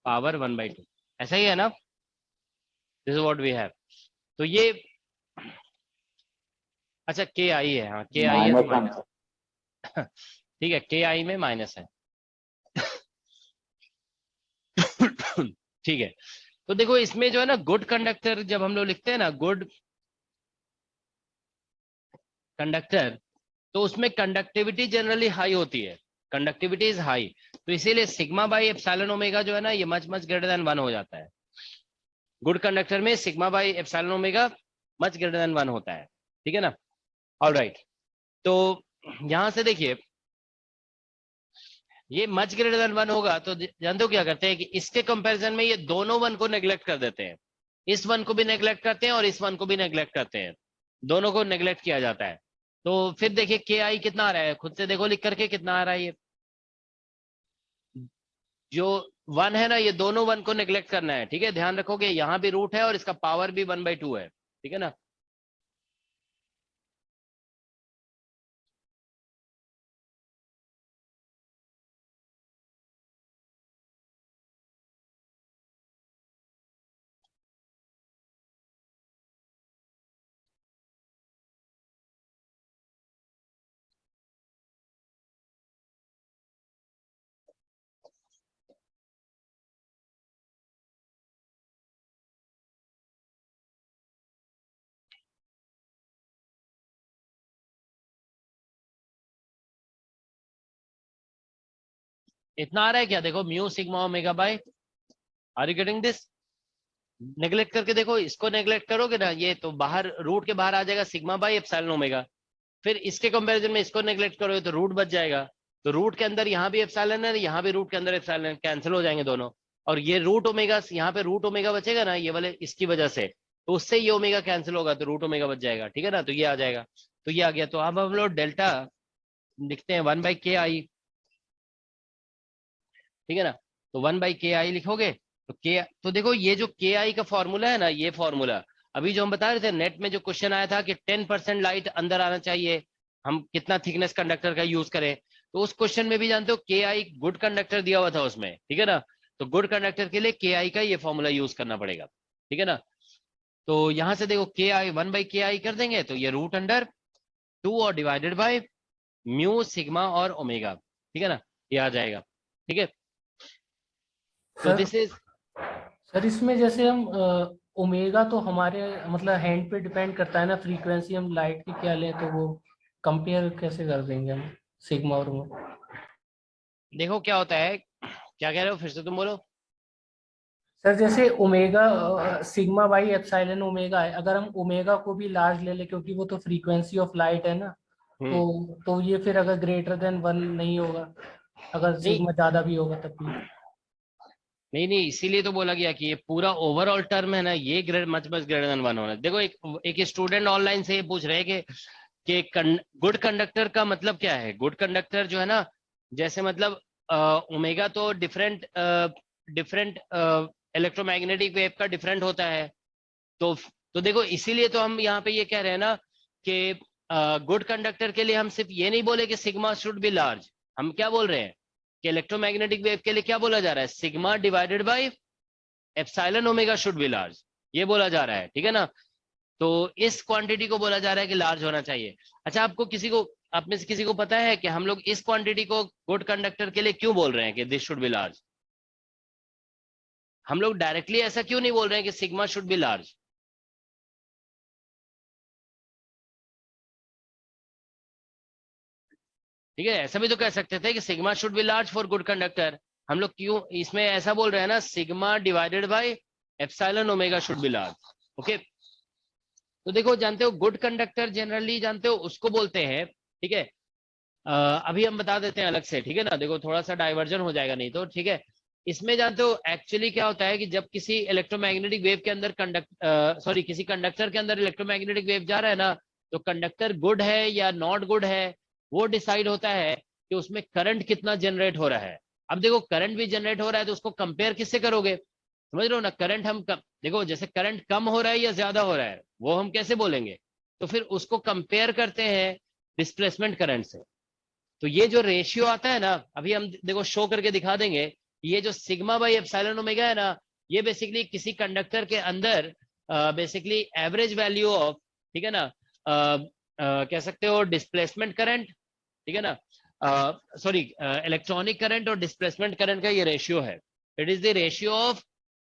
पावर 1/2। ऐसा ही है ना, this is what we have. तो ये, अच्छा के आई है, हाँ के आई है तो माइनस वन। माइनस। ठीक है, के आई में माइनस है। ठीक है, तो देखो इसमें जो है ना गुड कंडक्टर, जब हम लोग लिखते हैं ना गुड कंडक्टर, तो उसमें कंडक्टिविटी जनरली हाई होती है, कंडक्टिविटी इज हाई, तो इसीलिए सिग्मा बाई एप्सिलॉन ओमेगा जो है ना, ये मच मच ग्रेटर देन 1 हो जाता है। गुड कंडक्टर में sigma by epsilon omega much greater than 1 होता है। ठीक है ना, ऑल राइट। तो यहां से देखिए, ये मच ग्रेटर देन 1 होगा तो जानते हो क्या करते हैं कि इसके कंपैरिजन में ये दोनों 1 को नेग्लेक्ट कर देते हैं, इस 1 को भी नेग्लेक्ट करते हैं और इस 1 को भी नेग्लेक्ट करते हैं, दोनों को नेग्लेक्ट किया जाता है। तो फिर देखिए के आई कितना आ रहा है, खुद से देखो लिख करके कितना आ रहा है। ये जो 1 है ना, ये दोनों 1 को नेग्लेक्ट करना है। ठीक है, ध्यान रखोगे यहाँ भी रूट है और इसका पावर भी 1/2 है। ठीक है ना, इतना आ रहा है क्या, देखो mu sigma omega by, are you getting this. Neglect करके देखो, इसको नेग्लेक्ट करोगे ना, ये तो बाहर रूट के बाहर आ जाएगा सिग्मा बाई एप्सिलॉन ओमेगा, फिर इसके कंपैरिजन में इसको नेग्लेक्ट करोगे तो रूट बच जाएगा, तो रूट के अंदर यहाँ भी एप्सिलॉन है, यहाँ भी रूट के अंदर एप्सिलॉन, कैंसिल हो जाएंगे दोनों, और ये रूट ओमेगा, यहाँ पे रूट ओमेगा बचेगा ना ये वाले, इसकी वजह से, तो उससे ये ओमेगा कैंसिल होगा तो रूट ओमेगा बच जाएगा। ठीक है ना, तो ये आ जाएगा, तो ये आ गया। तो अब हम लोग डेल्टा लिखते हैं 1/KI। ठीक है ना, तो 1/KI लिखोगे तो के, तो देखो ये जो के आई का फॉर्मूला है ना, ये फॉर्मूला अभी जो हम बता रहे थे नेट में जो क्वेश्चन आया था कि 10% लाइट अंदर आना चाहिए, हम कितना थिकनेस कंडक्टर का यूज करें, तो उस क्वेश्चन में भी जानते हो के आई गुड कंडक्टर दिया हुआ था उसमें। ठीक है ना, तो गुड कंडक्टर के लिए के आई का ये फॉर्मूला यूज करना पड़ेगा। ठीक है ना, तो यहां से देखो के आई 1/KI कर देंगे तो ये रूट अंडर 2 और डिवाइडेड बाय म्यू सिग्मा और ओमेगा। ठीक है ना, ये आ जाएगा। ठीक है, तो सर दिस इज, सर इसमें जैसे हम ओमेगा तो हमारे मतलब हैंड पे डिपेंड करता है ना, फ्रीक्वेंसी हम लाइट की क्या लें, तो वो कंपेयर कैसे कर देंगे हम सिग्मा और में। देखो क्या होता है, क्या कह रहे हो, फिर से तुम बोलो। सर जैसे omega sigma by epsilon omega है, अगर हम ओमेगा को भी लार्ज ले लें क्योंकि वो तो फ्रीक्वेंसी ऑफ लाइट है ना, हम्म। तो ये फिर अगर ग्रेटर देन वन नहीं होगा, अगर नहीं सिग्मा ज़्यादा भी होगा तब भी। नहीं नहीं, इसीलिए तो बोला गया कि ये पूरा ओवरऑल टर्म है ना, ये grade much much greater than one होना है। देखो एक स्टूडेंट ऑनलाइन से ये पूछ रहे हैं कि गुड कंडक्टर का मतलब क्या है। गुड कंडक्टर जो है ना, जैसे मतलब ओमेगा तो डिफरेंट डिफरेंट इलेक्ट्रोमैग्नेटिक वेव का डिफरेंट होता है। तो तो देखो इसीलिए तो हम यहाँ पे ये कह रहे हैं ना कि गुड कंडक्टर के लिए हम सिर्फ ये नहीं बोले कि सिग्मा शुड बी लार्ज। हम क्या बोल रहे हैं कि इलेक्ट्रोमैग्नेटिक वेव के लिए क्या बोला जा रहा है, sigma divided by epsilon omega should be large, ये बोला जा रहा है, ठीक है ना। तो इस क्वांटिटी को बोला जा रहा है कि लार्ज होना चाहिए। अच्छा, आपको किसी को, आप में से किसी को पता है कि हम लोग इस क्वांटिटी को गुड कंडक्टर के लिए क्यों बोल रहे हैं कि दिस शुड बी लार्ज? हम लोग डायरेक्टली ऐसा क्यों नहीं बोल रहे हैं कि सिग्मा शुड बी लार्ज? ठीक है, ऐसा भी तो कह सकते थे कि sigma should be large for good conductor. हम लोग क्यों इसमें ऐसा बोल रहे हैं ना, sigma divided by epsilon omega should be large. Okay, तो देखो जानते हो गुड कंडक्टर जनरली जानते हो उसको बोलते हैं, ठीक है। अभी हम बता देते हैं अलग से, ठीक है ना। देखो थोड़ा सा डाइवर्जन हो जाएगा नहीं तो, ठीक है। इसमें जानते हो एक्चुअली क्या होता है कि जब किसी इलेक्ट्रोमैग्नेटिक वेव के अंदर सॉरी किसी कंडक्टर के अंदर इलेक्ट्रोमैग्नेटिक वेव जा रहा है ना, तो कंडक्टर गुड है या नॉट गुड है, वो डिसाइड होता है कि उसमें करंट कितना जनरेट हो रहा है। अब देखो करंट भी जनरेट हो रहा है तो उसको कंपेयर किससे करोगे, समझ रहे हो ना। करंट हम देखो जैसे करंट कम हो रहा है या ज्यादा हो रहा है वो हम कैसे बोलेंगे, तो फिर उसको कंपेयर करते हैं डिस्प्लेसमेंट करंट से। तो ये जो रेशियो आता है ना, अभी हम देखो शो करके दिखा देंगे, ये जो सिग्मा बाई एप्सिलॉन ओमेगा है ना, ये बेसिकली किसी कंडक्टर के अंदर बेसिकली एवरेज वैल्यू ऑफ, ठीक है ना, कह सकते हो डिस्प्लेसमेंट करंट, ठीक है ना, सॉरी इलेक्ट्रॉनिक करंट और डिस्प्लेसमेंट करंट का ये रेशियो है। It is the ratio of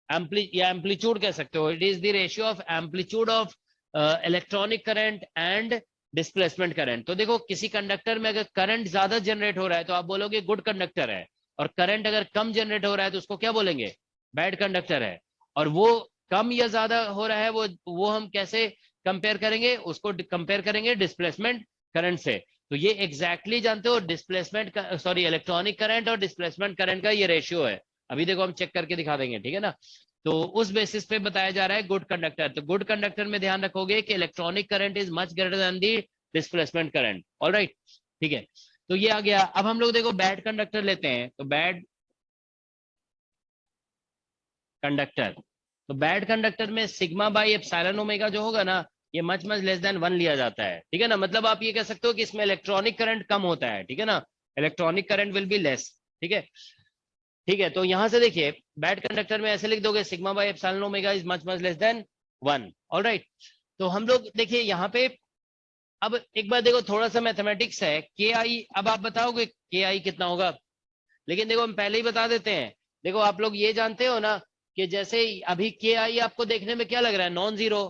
amplitude कह सकते हो, it is the ratio of amplitude of electronic current and displacement current. तो देखो किसी कंडक्टर में अगर करंट ज्यादा जनरेट हो रहा है तो आप बोलोगे गुड कंडक्टर है, और करंट अगर कम जनरेट हो रहा है तो उसको क्या बोलेंगे, बैड कंडक्टर है। और वो कम या ज्यादा हो रहा है वो हम कैसे कंपेयर करेंगे, उसको कंपेयर करेंगे डिस्प्लेसमेंट करंट से। तो ये एग्जैक्टली exactly जानते हो डिस्प्लेसमेंट सॉरी इलेक्ट्रॉनिक करंट और डिस्प्लेसमेंट करंट का ये रेशियो है। अभी देखो हम चेक करके दिखा देंगे, ठीक है ना। तो उस बेसिस पे बताया जा रहा है गुड कंडक्टर। तो गुड कंडक्टर में ध्यान रखोगे कि electronic current is much greater than the displacement current, alright, ठीक है। तो ये आ गया। अब हम लोग देखो बैड कंडक्टर लेते हैं, तो बैड कंडक्टर, तो बैड कंडक्टर में सिग्मा बाई एप्सिलॉन ओमेगा जो होगा ना, ये much much less than one लिया जाता है, ठीक है ना। मतलब आप ये कह सकते हो कि इसमें इलेक्ट्रॉनिक करंट कम होता है, ठीक है ना, electronic current will be less, ठीक है। ठीक है, तो यहां से देखिए बैड कंडक्टर में ऐसे लिख दोगे sigma by epsilon omega is much much less than one, alright. तो हम लोग देखिए यहाँ पे, अब एक बार देखो थोड़ा सा मैथमेटिक्स है, के आई, अब आप बताओगे के आई कितना होगा, लेकिन देखो हम पहले ही बता देते हैं। देखो आप लोग ये जानते हो ना कि जैसे अभी के आई आपको देखने में क्या लग रहा है, नॉन जीरो।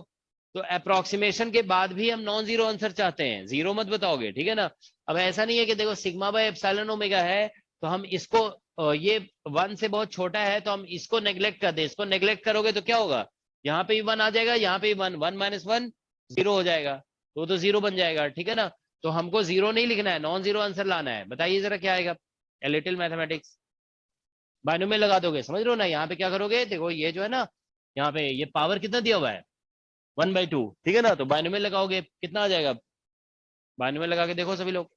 तो अप्रोक्सीमेशन के बाद भी हम नॉन जीरो आंसर चाहते हैं, जीरो मत बताओगे, ठीक है ना। अब ऐसा नहीं है कि देखो सिग्मा बाय एप्सिलॉन ओमेगा है तो हम इसको ये वन से बहुत छोटा है तो हम इसको नेग्लेक्ट कर दें, इसको नेग्लेक्ट करोगे तो क्या होगा, यहाँ पे भी वन आ जाएगा, यहाँ पे भी one, one minus one zero हो जाएगा, तो जीरो बन जाएगा, ठीक है ना। तो हमको जीरो नहीं लिखना है, नॉन जीरो आंसर लाना है। बताइए जरा क्या आएगा, ए लिटिल मैथमेटिक्स। बाइनोमियल लगा दोगे, समझ रहे हो ना। यहाँ पे क्या करोगे, देखो ये जो है ना, यहाँ पे ये पावर कितना दिया हुआ है, वन बाई टू, ठीक है ना। तो बाइनोमियल लगाओगे कितना आ जाएगा, बाइनोमियल लगा के देखो सभी लोग।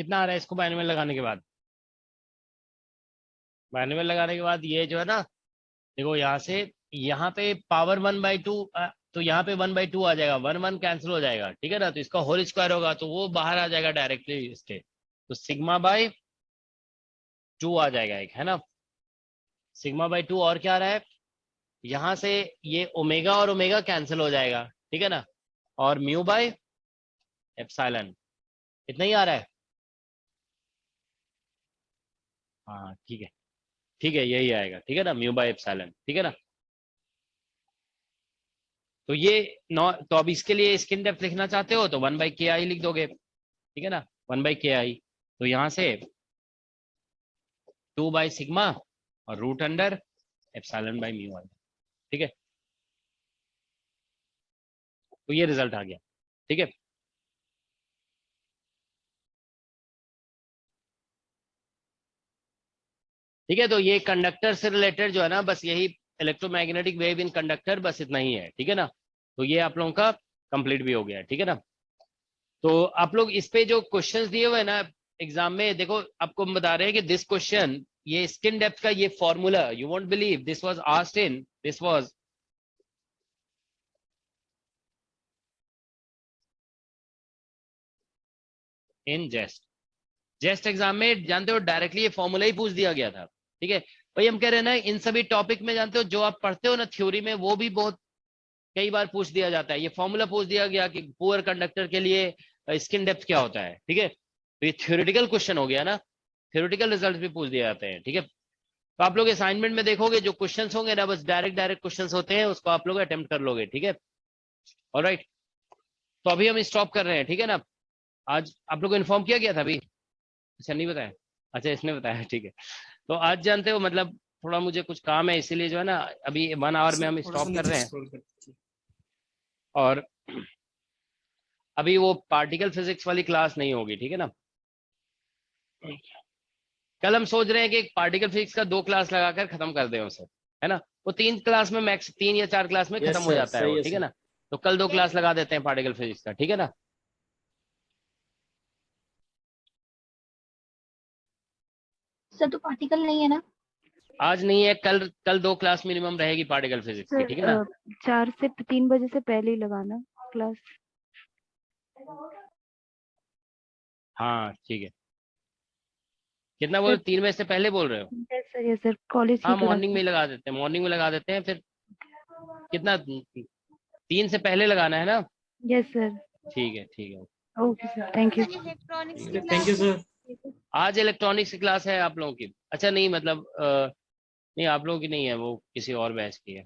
कितना आ रहा है इसको बाइनोमियल लगाने के बाद? बाइनोमियल लगाने के बाद ये जो है ना, देखो यहाँ से यहाँ पे पावर 1/2, तो यहाँ पे 1/2 आ जाएगा, 1 कैंसिल हो जाएगा, ठीक है ना। तो इसका होल स्क्वायर होगा तो वो बाहर आ जाएगा डायरेक्टली इसके, तो सिग्मा बाय 2 आ जाएगा एक, है ना। सिग्मा बाय 2 और क्या आ रहा है यहाँ से, ये ओमेगा और ओमेगा कैंसिल हो जाएगा, ठीक है ना, और म्यू बाय एप्सिलॉन, इतना ही आ रहा है। हाँ ठीक है, ठीक है, यही आएगा, ठीक है ना, म्यू बाय एप्सिलॉन, ठीक है ना। तो ये नौ, तो अब इसके लिए स्किन डेप्थ लिखना चाहते हो तो 1/KI लिख दोगे, ठीक है ना, 1/KI। तो यहाँ से 2/सिग्मा और root under epsilon by mu, ठीक है। तो ये रिजल्ट आ गया, ठीक है। ठीक है, तो ये कंडक्टर से रिलेटेड जो है ना, बस यही इलेक्ट्रोमैग्नेटिक वेव इन कंडक्टर, बस इतना ही है, ठीक है ना। तो ये आप लोगों का कंप्लीट भी हो गया, ठीक है ना। तो आप लोग इस पे जो क्वेश्चंस दिए हुए हैं ना एग्जाम में, देखो आपको हम बता रहे हैं कि दिस क्वेश्चन, ये स्किन डेप्थ का ये formula, you won't believe this was asked in, this was in JEST exam में, जानते हो डायरेक्टली ये फॉर्मूला ही पूछ दिया गया था, ठीक है भाई। हम कह रहे हैं ना इन सभी टॉपिक में, जानते हो जो आप पढ़ते हो ना थ्योरी में, वो भी बहुत कई बार पूछ दिया जाता है। ये फॉर्मूला पूछ दिया गया कि पुअर कंडक्टर के लिए स्किन डेप्थ क्या होता है, ठीक है। तो ये थ्योरेटिकल क्वेश्चन हो गया ना, थ्योरेटिकल रिजल्ट भी पूछ दिए जाते हैं, ठीक है। तो आप लोग असाइनमेंट में देखोगे जो क्वेश्चंस होंगे ना, बस डायरेक्ट डायरेक्ट क्वेश्चंस होते हैं, उसको आप लोग अटेम्प्ट कर लोगे, ठीक है। ऑलराइट, तो अभी हम स्टॉप कर रहे हैं, ठीक है ना। आज आप लोग को इन्फॉर्म किया गया था अभी? अच्छा नहीं बताया, अच्छा इसने बताया, ठीक है। तो आज जानते हो मतलब थोड़ा मुझे कुछ काम है, इसीलिए जो है ना अभी 1 आवर में हम स्टॉप कर रहे हैं। और अभी वो पार्टिकल फिजिक्स वाली क्लास नहीं होगी, ठीक है ना। कल हम सोच रहे हैं कि एक पार्टिकल फिजिक्स का 2 क्लास लगाकर खत्म कर दें उसे, है ना। वो 3 क्लास में मैक्स, 3 या 4 क्लास में खत्म हो जाता है वो, ठीक है ना। तो कल 2 क्लास लगा देते हैं पार्टिकल फिजिक्स का, ठीक है ना। सर तो पार्टिकल नहीं है ना? आज नहीं है, कल कल 2 क्लास मिनिमम रहेगी पार्टिकल फिजिक्स की, ठीक है ना। 4 से 3 बजे से पहले ही लगाना क्लास। हाँ ठीक है, कितना बोल, 3 बजे से पहले बोल रहे हो? यस सर कॉलेज हाँ की क्लास मॉर्निंग में ही लगा देते हैं, मॉर्निंग में लगा देते हैं फिर। कितना, 3 से पहले लगाना है ना? Yes sir. ठीक है, ठीक है, okay sir, thank you. Electronics की थैंक यू सर। आज इलेक्ट्रॉनिक्स की क्लास है आप लोगों की? अच्छा नहीं मतलब नहीं आप लोगों की नहीं है, वो किसी और बैच की है।